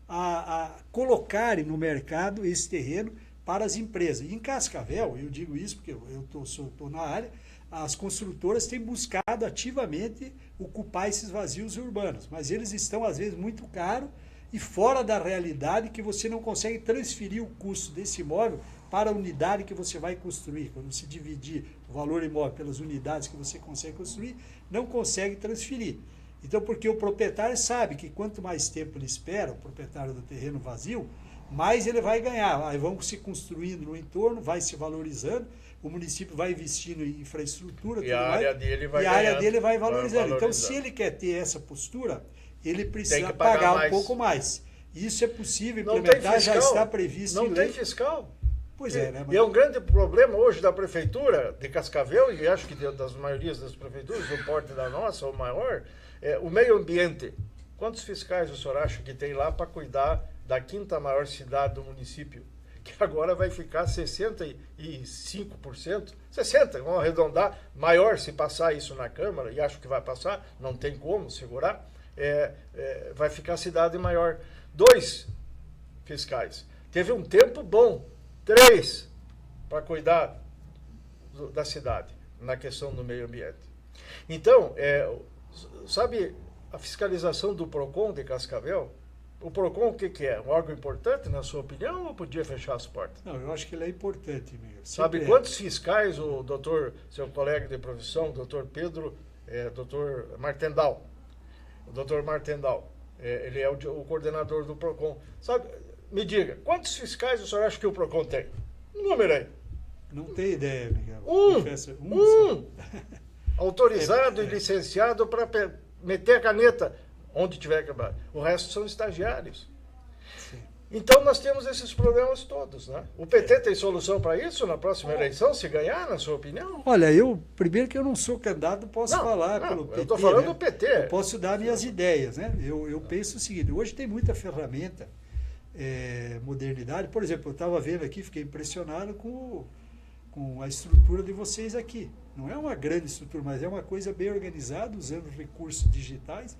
a colocarem no mercado esse terreno para as empresas. E em Cascavel, eu digo isso porque eu estou na área, as construtoras têm buscado ativamente ocupar esses vazios urbanos, mas eles estão às vezes muito caros e fora da realidade, que você não consegue transferir o custo desse imóvel para a unidade que você vai construir. Quando você dividir o valor imóvel pelas unidades que você consegue construir, não consegue transferir. Então, porque o proprietário sabe que quanto mais tempo ele espera, o proprietário do terreno vazio, mais ele vai ganhar. Aí vão se construindo no entorno, vai se valorizando, o município vai investindo em infraestrutura, e a área dele vai área dele vai valorizando. Então, se ele quer ter essa postura, ele precisa pagar um pouco mais. Isso é possível implementar, já está previsto em lei. Não tem fiscal. Pois é, né? E é um grande problema hoje da prefeitura de Cascavel, e acho que das maiorias das prefeituras, do porte da nossa, ou maior, o meio ambiente. Quantos fiscais o senhor acha que tem lá para cuidar da quinta maior cidade do município? Que agora vai ficar 65%, 60%, vamos arredondar, maior se passar isso na Câmara, e acho que vai passar, não tem como segurar, vai ficar a cidade maior. 2 fiscais. Teve um tempo bom, 3 para cuidar da cidade, na questão do meio ambiente. Então, sabe a fiscalização do PROCON de Cascavel? O PROCON o que é? Um órgão importante, na sua opinião, ou podia fechar as portas? Não, eu acho que ele é importante mesmo. Sabe quantos fiscais o doutor, seu colega de profissão, doutor Pedro, doutor Martendal, o doutor Martendal, ele é o coordenador do PROCON. Sabe, me diga, quantos fiscais o senhor acha que o PROCON tem? Um número aí. Não tem ideia, Miguel. Um autorizado e licenciado para meter a caneta onde tiver que. O resto são estagiários. Sim. Então nós temos esses problemas todos, né? O PT tem solução para isso na próxima eleição, se ganhar, na sua opinião? Olha, primeiro que eu não sou candidato, não posso falar pelo PT. Eu estou falando né? do PT. Eu posso dar minhas ideias, né? Eu penso o seguinte, hoje tem muita ferramenta, modernidade. Por exemplo, eu estava vendo aqui, fiquei impressionado com a estrutura de vocês aqui. Não é uma grande estrutura, mas é uma coisa bem organizada, usando recursos digitais.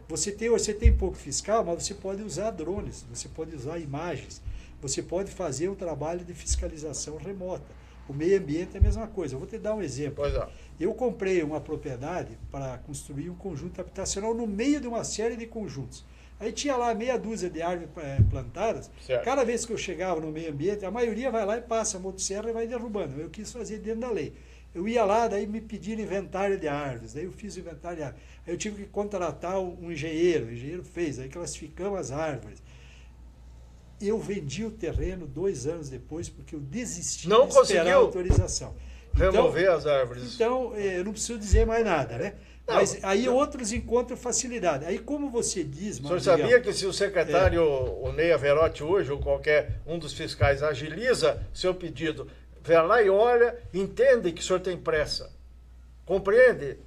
Você tem pouco fiscal, mas você pode usar drones, você pode usar imagens, você pode fazer um trabalho de fiscalização remota. O meio ambiente é a mesma coisa. Eu vou te dar um exemplo. Pois é. Eu comprei uma propriedade para construir um conjunto habitacional no meio de uma série de conjuntos. Aí tinha lá meia dúzia de árvores plantadas. Certo. Cada vez que eu chegava no meio ambiente, a maioria vai lá e passa a motosserra e vai derrubando. Eu quis fazer dentro da lei. Eu ia lá, daí me pediram inventário de árvores, daí eu fiz o inventário de árvores. Aí eu tive que contratar um engenheiro, o engenheiro fez, aí classificamos as árvores. Eu vendi o terreno 2 anos depois, porque eu desisti Não de esperar a autorização. Remover as árvores. Então, eu não preciso dizer mais nada, né? Não, mas aí outros encontram facilidade. Aí, como você diz... O senhor sabia que se o secretário, o Ney Averotti hoje, ou qualquer um dos fiscais, agiliza seu pedido, vai lá e olha, entende que o senhor tem pressa, compreende,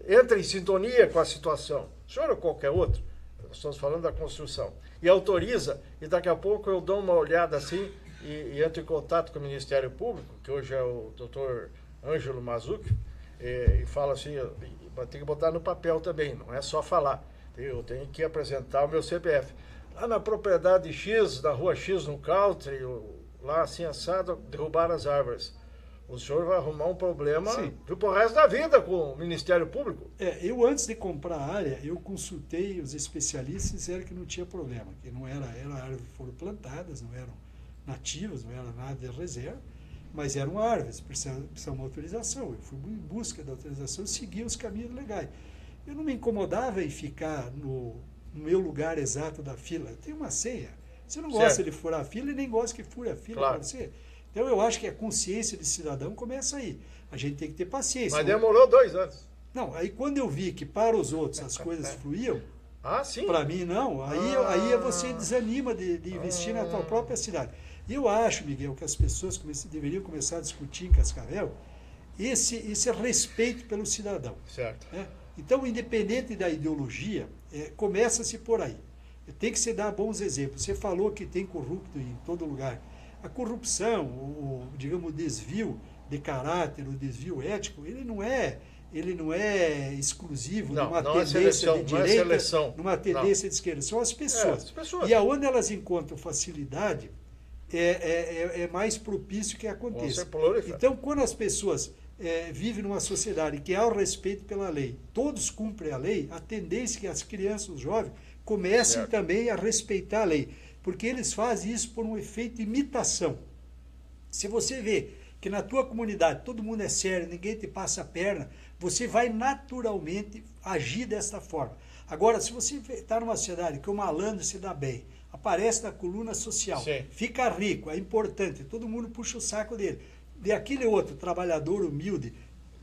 entra em sintonia com a situação, o senhor ou qualquer outro, nós estamos falando da construção, e autoriza, e daqui a pouco eu dou uma olhada assim, e entro em contato com o Ministério Público, que hoje é o doutor Ângelo Mazzucchi, e fala assim, tem que botar no papel também, não é só falar, eu tenho que apresentar o meu CPF. Lá na propriedade X, na rua X, no Country, lá assim assado, derrubaram as árvores. O senhor vai arrumar um problema pro resto da vida com o Ministério Público. Eu antes de comprar a área, eu consultei os especialistas e disseram que não tinha problema, que não era árvores que foram plantadas, não eram nativas, não era nada de reserva, mas eram árvores, precisam de uma autorização. Eu fui em busca da autorização e segui os caminhos legais. Eu não me incomodava em ficar no meu lugar exato da fila. Eu tenho uma senha. Você não gosta de furar a fila e nem gosta que fure a fila para você. Então eu acho que a consciência de cidadão começa aí. A gente tem que ter paciência. Mas demorou 2 anos. Não, aí quando eu vi que para os outros as coisas fluíam, sim. Para mim não, aí você desanima de investir na tua própria cidade. E eu acho, Miguel, que as pessoas deveriam começar a discutir em Cascavel esse respeito pelo cidadão. Certo. Né? Então, independente da ideologia, começa-se por aí. Tem que se dar bons exemplos. Você falou que tem corrupto em todo lugar. A corrupção, digamos, o desvio de caráter, o desvio ético, ele não é exclusivo numa tendência de direita, numa tendência de esquerda. São as pessoas. E aonde elas encontram facilidade, é mais propício que aconteça. Então, quando as pessoas vivem numa sociedade que há o respeito pela lei, todos cumprem a lei, a tendência é que as crianças, os jovens, comecem também a respeitar a lei, porque eles fazem isso por um efeito de imitação. Se você vê que na tua comunidade todo mundo é sério, ninguém te passa a perna, você vai naturalmente agir desta forma. Agora, se você está numa sociedade que o malandro se dá bem, aparece na coluna social, fica rico, é importante, todo mundo puxa o saco dele. E aquele outro trabalhador humilde,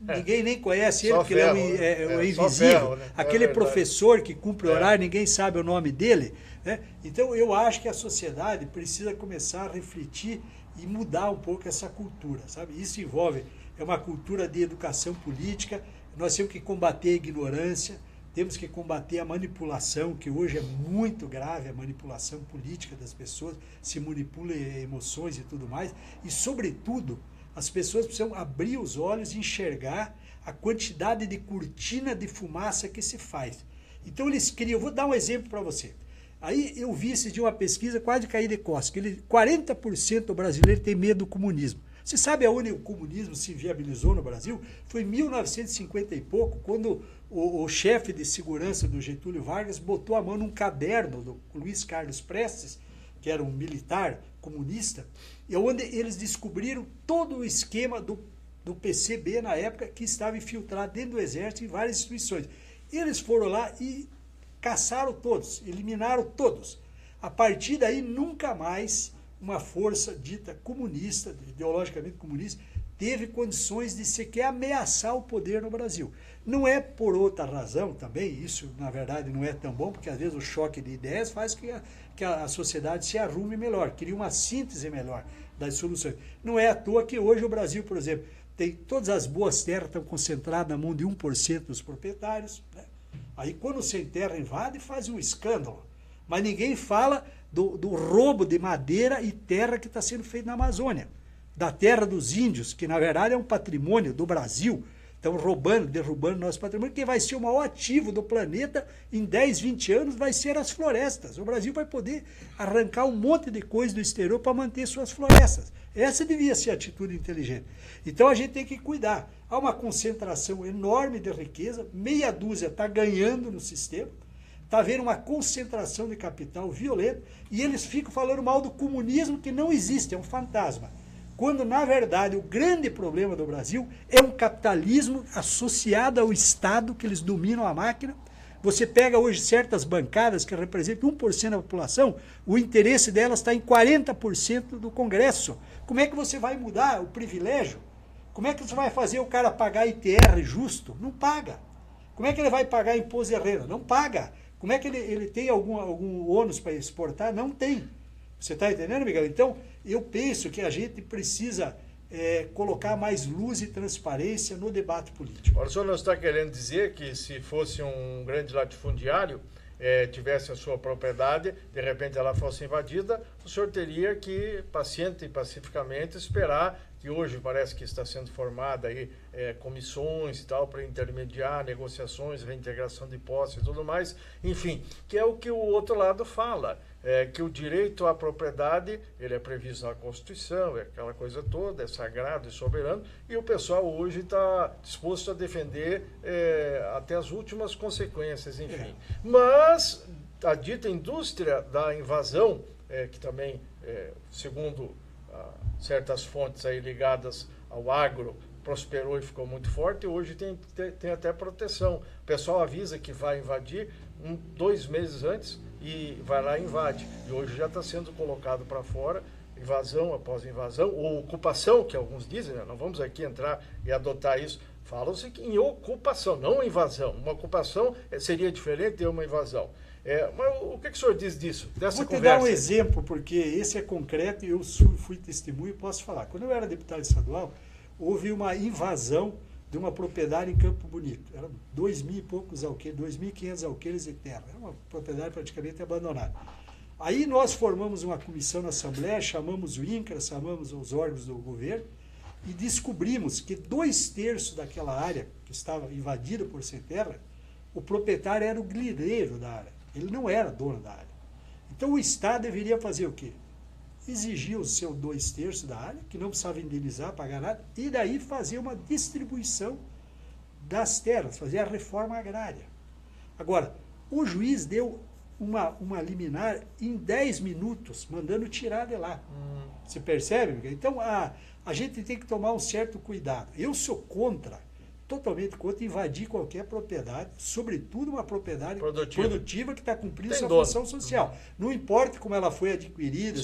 ninguém nem conhece ele, porque ele é invisível. Né? Aquele professor que cumpre horário, ninguém sabe o nome dele. Né? Então, eu acho que a sociedade precisa começar a refletir e mudar um pouco essa cultura, sabe? Isso envolve uma cultura de educação política, nós temos que combater a ignorância, temos que combater a manipulação, que hoje é muito grave, a manipulação política das pessoas, se manipula emoções e tudo mais, e, sobretudo, as pessoas precisam abrir os olhos e enxergar a quantidade de cortina de fumaça que se faz. Então eles criam, vou dar um exemplo para você. Aí eu vi esse de uma pesquisa, quase caí de costas, que 40% do brasileiro tem medo do comunismo. Você sabe aonde o comunismo se viabilizou no Brasil? Foi em 1950 e pouco, quando o chefe de segurança do Getúlio Vargas botou a mão num caderno do Luiz Carlos Prestes, que era um militar comunista, e onde eles descobriram todo o esquema do PCB na época, que estava infiltrado dentro do exército em várias instituições. Eles foram lá e caçaram todos, eliminaram todos. A partir daí, nunca mais uma força dita comunista, ideologicamente comunista, teve condições de sequer ameaçar o poder no Brasil. Não é por outra razão também, isso na verdade não é tão bom, porque às vezes o choque de ideias faz que a sociedade se arrume melhor, cria uma síntese melhor das soluções. Não é à toa que hoje o Brasil, por exemplo, tem todas as boas terras estão concentradas na mão de 1% dos proprietários, né? Aí quando o sem terra invade faz um escândalo, mas ninguém fala do roubo de madeira e terra que está sendo feito na Amazônia, da terra dos índios, que na verdade é um patrimônio do Brasil. Estão roubando, derrubando nosso patrimônio, que vai ser o maior ativo do planeta em 10, 20 anos, vai ser as florestas. O Brasil vai poder arrancar um monte de coisa do exterior para manter suas florestas. Essa devia ser a atitude inteligente. Então a gente tem que cuidar. Há uma concentração enorme de riqueza, meia dúzia está ganhando no sistema, está havendo uma concentração de capital violenta, e eles ficam falando mal do comunismo, que não existe, é um fantasma. Quando, na verdade, o grande problema do Brasil é um capitalismo associado ao Estado, que eles dominam a máquina. Você pega hoje certas bancadas que representam 1% da população, o interesse delas está em 40% do Congresso. Como é que você vai mudar o privilégio? Como é que você vai fazer o cara pagar ITR justo? Não paga. Como é que ele vai pagar imposto de renda? Não paga. Como é que ele tem algum ônus para exportar? Não tem. Você está entendendo, Miguel? Então, eu penso que a gente precisa colocar mais luz e transparência no debate político. Agora, o senhor não está querendo dizer que se fosse um grande latifundiário, tivesse a sua propriedade, de repente ela fosse invadida, o senhor teria que, paciente e pacificamente, esperar, que hoje parece que está sendo formada aí comissões e tal, para intermediar negociações, reintegração de posse e tudo mais, enfim, que é o que o outro lado fala. Que o direito à propriedade, ele é previsto na Constituição, aquela coisa toda, é sagrado e soberano, e o pessoal hoje está disposto a defender até as últimas consequências, enfim. Mas a dita indústria da invasão, que também, segundo certas fontes aí ligadas ao agro, prosperou e ficou muito forte, e hoje tem até proteção. O pessoal avisa que vai invadir 2 meses antes, e vai lá e invade. E hoje já está sendo colocado para fora, invasão após invasão, ou ocupação, que alguns dizem, né? Não vamos aqui entrar e adotar isso. Falam-se em ocupação, não invasão. Uma ocupação seria diferente de uma invasão. Mas o que o senhor diz disso, dessa Vou te conversa? dar um exemplo, porque esse é concreto e eu fui testemunho e posso falar. Quando eu era deputado estadual, houve uma invasão de uma propriedade em Campo Bonito. Eram 2.000 e poucos alqueires, 2.500 alqueires de terra. Era uma propriedade praticamente abandonada. Aí nós formamos uma comissão na Assembleia, chamamos o INCRA, chamamos os órgãos do governo e descobrimos que 2/3 daquela área que estava invadida por sem terra, o proprietário era o grileiro da área. Ele não era dono da área. Então o Estado deveria fazer o quê? Exigir o seu 2/3 da área, que não precisava indenizar, pagar nada, e daí fazer uma distribuição das terras, fazer a reforma agrária. Agora, o juiz deu uma liminar em 10 minutos, mandando tirar de lá. Você percebe, Miguel? Então, a gente tem que tomar um certo cuidado. Eu sou totalmente contra invadir qualquer propriedade, sobretudo uma propriedade produtiva que está cumprindo sua função social. Não importa como ela foi adquirida,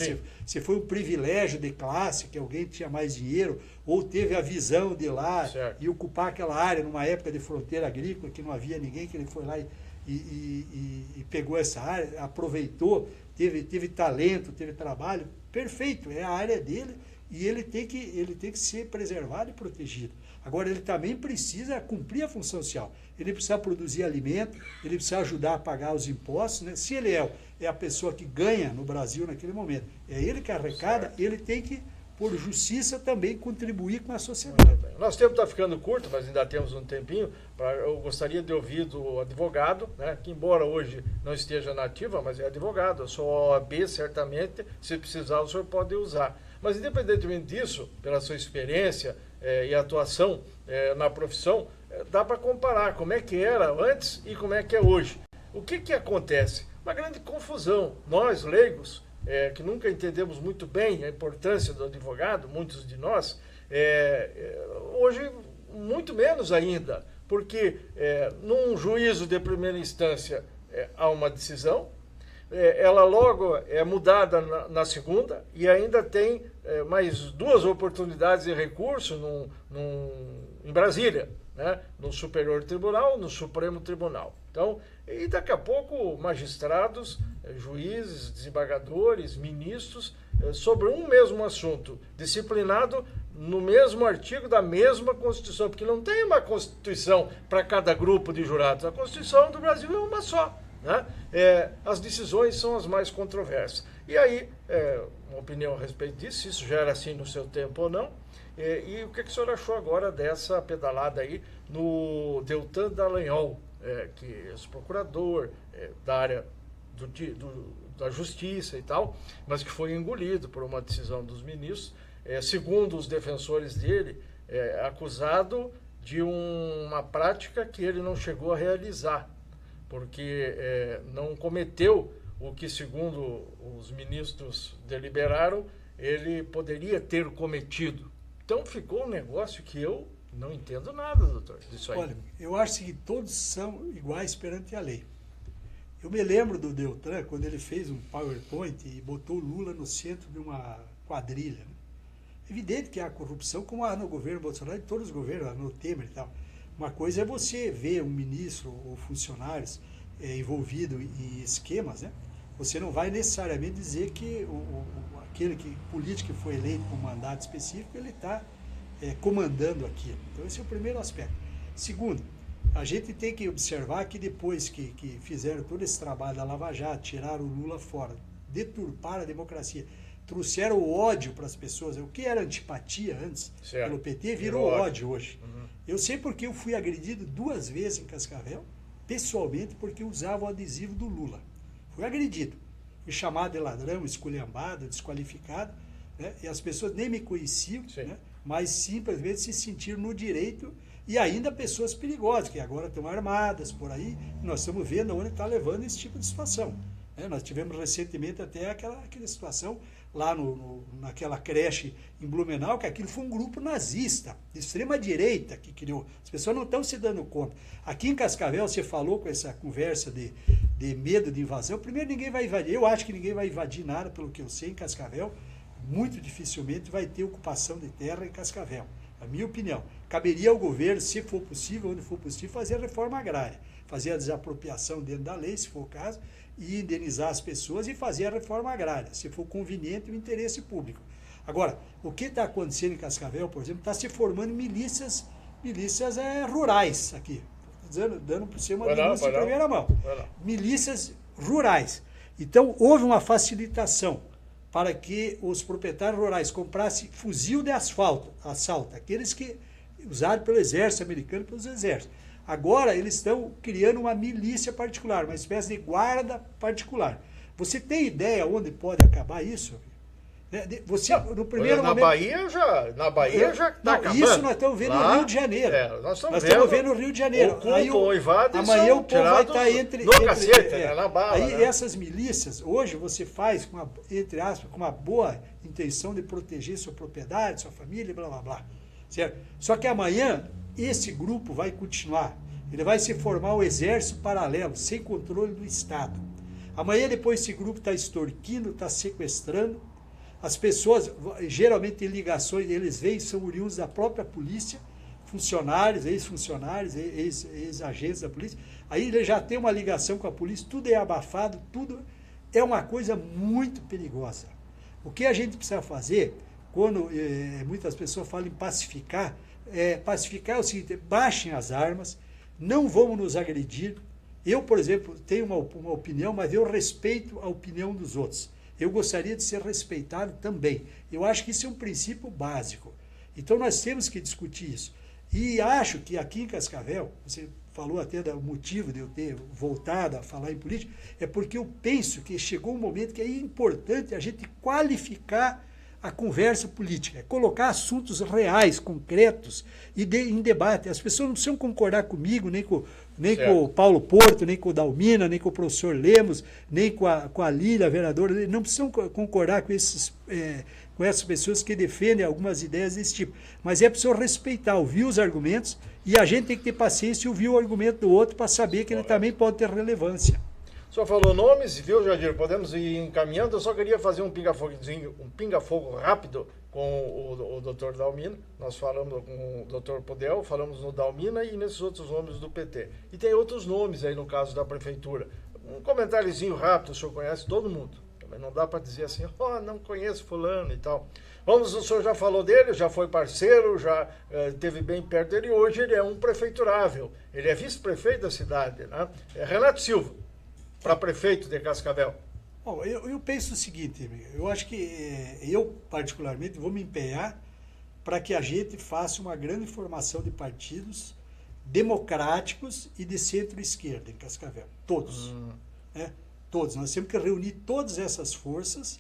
se foi um privilégio de classe, que alguém tinha mais dinheiro, ou teve a visão de ir lá e ocupar aquela área numa época de fronteira agrícola, que não havia ninguém, que ele foi lá e pegou essa área, aproveitou, teve talento, teve trabalho, perfeito, é a área dele, e ele tem que ser preservado e protegido. Agora, ele também precisa cumprir a função social. Ele precisa produzir alimento, ele precisa ajudar a pagar os impostos, né? Se ele é a pessoa que ganha no Brasil naquele momento, é ele que arrecada, ele tem que, por justiça, também contribuir com a sociedade. Nosso tempo está ficando curto, mas ainda temos um tempinho. Eu gostaria de ouvir do advogado, né, que embora hoje não esteja na ativa, mas é advogado. Eu sou OAB, certamente, se precisar, o senhor pode usar. Mas, independentemente disso, pela sua experiência e atuação na profissão, dá para comparar como é que era antes e como é que é hoje. O que acontece? Uma grande confusão. Nós, leigos, que nunca entendemos muito bem a importância do advogado, muitos de nós, hoje muito menos ainda, porque num juízo de primeira instância há uma decisão, ela logo é mudada na segunda e ainda tem mais 2 oportunidades de recurso em Brasília, né? No Superior Tribunal, no Supremo Tribunal. Então, e daqui a pouco magistrados, juízes, desembargadores, ministros, sobre um mesmo assunto, disciplinado no mesmo artigo da mesma Constituição, porque não tem uma Constituição para cada grupo de jurados. A Constituição do Brasil é uma só, né? As decisões são as mais controversas. E aí, uma opinião a respeito disso, se isso já era assim no seu tempo ou não, e o que o senhor achou agora dessa pedalada aí no Deltan Dallagnol, que é ex-procurador da área da justiça e tal, mas que foi engolido por uma decisão dos ministros, segundo os defensores dele, acusado de uma prática que ele não chegou a realizar, porque não cometeu o que, segundo os ministros deliberaram, ele poderia ter cometido. Então ficou um negócio que eu não entendo nada, doutor, disso aí. Olha, eu acho que todos são iguais perante a lei. Eu me lembro do Deltan, quando ele fez um PowerPoint e botou o Lula no centro de uma quadrilha, né? Evidente que há corrupção, como há no governo Bolsonaro, em todos os governos, no Temer e tal. Uma coisa é você ver um ministro ou funcionários envolvido em esquemas, né? Você não vai necessariamente dizer que aquele político que foi eleito com um mandato específico, ele está comandando aquilo. Então, esse é o primeiro aspecto. Segundo, a gente tem que observar que depois que fizeram todo esse trabalho da Lava Jato, tiraram o Lula fora, deturparam a democracia, trouxeram o ódio para as pessoas. O que era antipatia antes pelo PT virou ódio hoje. Uhum. Eu sei porque eu fui agredido 2 vezes em Cascavel, pessoalmente, porque usava o adesivo do Lula. Fui agredido. Fui chamado de ladrão, esculhambado, desqualificado, né? E as pessoas nem me conheciam, né? Mas simplesmente se sentiram no direito, e ainda pessoas perigosas, que agora estão armadas por aí. Nós estamos vendo onde está levando esse tipo de situação. Nós tivemos recentemente até aquela situação lá naquela creche em Blumenau, que aquilo foi um grupo nazista, de extrema direita, que criou. As pessoas não estão se dando conta. Aqui em Cascavel, você falou com essa conversa de medo de invasão. Primeiro, ninguém vai invadir. Eu acho que ninguém vai invadir nada, pelo que eu sei, em Cascavel. Muito dificilmente vai ter ocupação de terra em Cascavel. A minha opinião. Caberia ao governo, se for possível, onde for possível, fazer a reforma agrária. Fazer a desapropriação dentro da lei, se for o caso, e indenizar as pessoas e fazer a reforma agrária, se for conveniente o interesse público. Agora, o que está acontecendo em Cascavel, por exemplo, está se formando milícias rurais aqui. Dando para você uma denúncia em primeira mão. Milícias rurais. Então, houve uma facilitação para que os proprietários rurais comprassem fuzil de assalto, aqueles que usaram pelo exército americano e pelos exércitos. Agora eles estão criando uma milícia particular, uma espécie de guarda particular. Você tem ideia onde pode acabar isso? Você, no primeiro na momento, Bahia já está acabando. Isso nós estamos vendo no Rio de Janeiro. Nós estamos vendo no Rio de Janeiro. Amanhã o povo vai estar entre na bala. Aí né? Essas milícias, hoje você faz, entre aspas, com uma boa intenção de proteger sua propriedade, sua família, blá, blá, blá. Certo? Só que amanhã, esse grupo vai continuar. Ele vai se formar um exército paralelo, sem controle do Estado. Amanhã, depois, esse grupo está extorquindo, está sequestrando. As pessoas, geralmente, têm ligações, eles vêm, são oriundos da própria polícia, funcionários, ex-funcionários, ex-agentes da polícia. Aí ele já tem uma ligação com a polícia, tudo é abafado, tudo é uma coisa muito perigosa. O que a gente precisa fazer, quando muitas pessoas falam em pacificar é o seguinte: baixem as armas, não vamos nos agredir. Eu, por exemplo, tenho uma opinião, mas eu respeito a opinião dos outros. Eu gostaria de ser respeitado também. Eu acho que isso é um princípio básico. Então nós temos que discutir isso. E acho que aqui em Cascavel, você falou até do motivo de eu ter voltado a falar em política, é porque eu penso que chegou um momento que é importante a gente qualificar a conversa política, colocar assuntos reais, concretos em debate. As pessoas não precisam concordar comigo, nem com o Paulo Porto, nem com o Dalmina, nem com o professor Lemos, nem com a Lília, a vereadora. Não precisam concordar com essas pessoas que defendem algumas ideias desse tipo. Mas é preciso respeitar, ouvir os argumentos, e a gente tem que ter paciência e ouvir o argumento do outro para saber que ele também pode ter relevância. O senhor falou nomes, viu, Jadir? Podemos ir encaminhando. Eu só queria fazer um pinga-fogo rápido com o doutor Dalmina. Nós falamos com o doutor Podel, falamos no Dalmina e nesses outros nomes do PT. E tem outros nomes aí no caso da prefeitura. Um comentáriozinho rápido, o senhor conhece todo mundo. Também não dá para dizer assim, não conheço fulano e tal. O senhor já falou dele, já foi parceiro, já esteve bem perto dele. Hoje ele é um prefeiturável. Ele é vice-prefeito da cidade, né? É Renato Silva, para prefeito de Cascavel. Bom, eu penso o seguinte, eu acho que eu, particularmente, vou me empenhar para que a gente faça uma grande formação de partidos democráticos e de centro-esquerda em Cascavel. Todos. Né? Todos. Nós temos que reunir todas essas forças.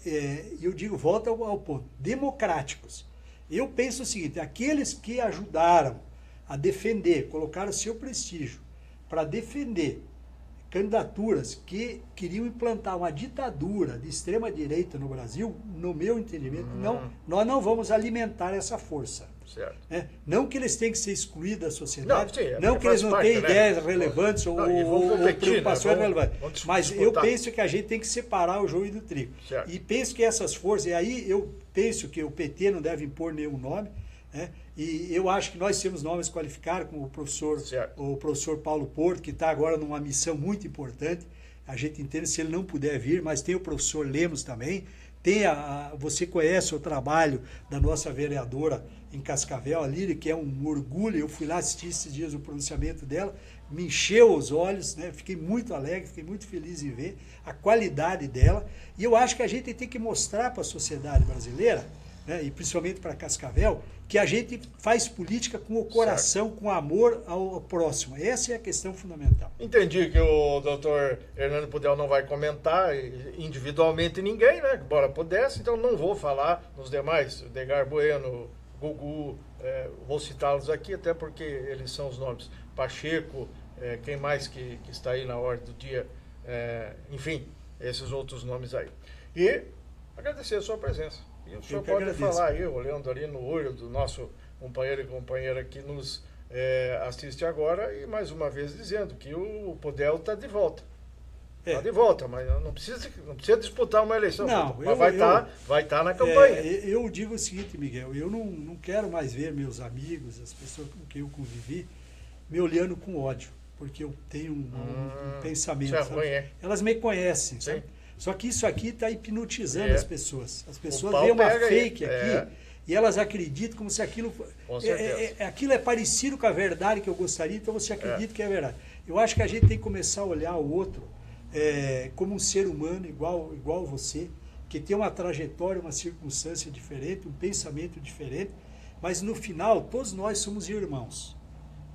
E eu digo, volta ao ponto, democráticos. Eu penso o seguinte, aqueles que ajudaram a defender, colocaram seu prestígio para defender candidaturas que queriam implantar uma ditadura de extrema-direita no Brasil, no meu entendimento, nós não vamos alimentar essa força. Certo. Não que eles tenham que ser excluídos da sociedade, não que eles não tenham ideias relevantes ou preocupações relevantes, mas eu penso que a gente tem que separar o joio do trigo. Certo. E penso que essas forças, e aí eu penso que o PT não deve impor nenhum nome, e eu acho que nós temos nomes qualificados, como o professor Paulo Porto, que está agora numa missão muito importante. A gente entende se ele não puder vir, mas tem o professor Lemos também. Você conhece o trabalho da nossa vereadora em Cascavel, a Líria, que é um orgulho. Eu fui lá assistir esses dias o pronunciamento dela, me encheu os olhos, né? Fiquei muito alegre, fiquei muito feliz em ver a qualidade dela. E eu acho que a gente tem que mostrar para a sociedade brasileira, né, e principalmente para Cascavel, que a gente faz política com o coração, com amor ao próximo. Essa é a questão fundamental. Entendi que o doutor Hernando Podel não vai comentar individualmente ninguém, né? Embora pudesse, então não vou falar nos demais. Edgar Bueno, Gugu, vou citá-los aqui, até porque eles são os nomes. Pacheco, quem mais que está aí na ordem do dia, enfim, esses outros nomes aí. E agradecer a sua presença. E o senhor pode falar aí, olhando ali no olho do nosso companheiro e companheira que nos assiste agora, e mais uma vez dizendo que o Podel está de volta. Está de volta, mas não precisa disputar uma eleição. Não, mas vai estar na campanha. Eu digo o seguinte, Miguel, eu não quero mais ver meus amigos, as pessoas com quem eu convivi, me olhando com ódio, porque eu tenho um pensamento. Isso é ruim, Elas me conhecem, sabe? Só que isso aqui está hipnotizando as pessoas. As pessoas veem uma fake aqui e elas acreditam como se aquilo... aquilo é parecido com a verdade que eu gostaria, então você acredita que é verdade. Eu acho que a gente tem que começar a olhar o outro como um ser humano igual você, que tem uma trajetória, uma circunstância diferente, um pensamento diferente, mas no final todos nós somos irmãos.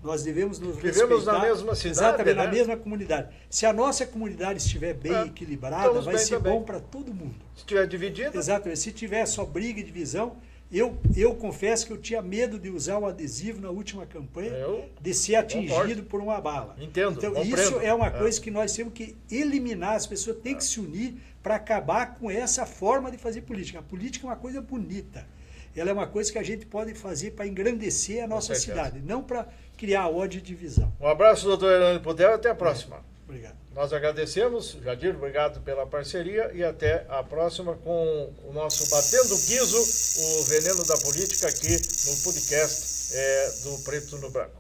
Nós devemos nos respeitar. Vivemos na mesma cidade, exatamente, na mesma comunidade. Se a nossa comunidade estiver bem equilibrada, vai ser bom para todo mundo. Se estiver dividida? Exatamente. Se tiver só briga e divisão, eu confesso que eu tinha medo de usar um adesivo na última campanha, de ser atingido por uma bala. Entendo. Então, isso é uma coisa que nós temos que eliminar. As pessoas têm que se unir para acabar com essa forma de fazer política. A política é uma coisa bonita. Ela é uma coisa que a gente pode fazer para engrandecer a nossa cidade, não para criar ódio e divisão. Um abraço, doutor Hernando Podel, até a próxima. Obrigado. Nós agradecemos, Jadir, obrigado pela parceria e até a próxima com o nosso Batendo Guizo, o veneno da política aqui no podcast do Preto no Branco.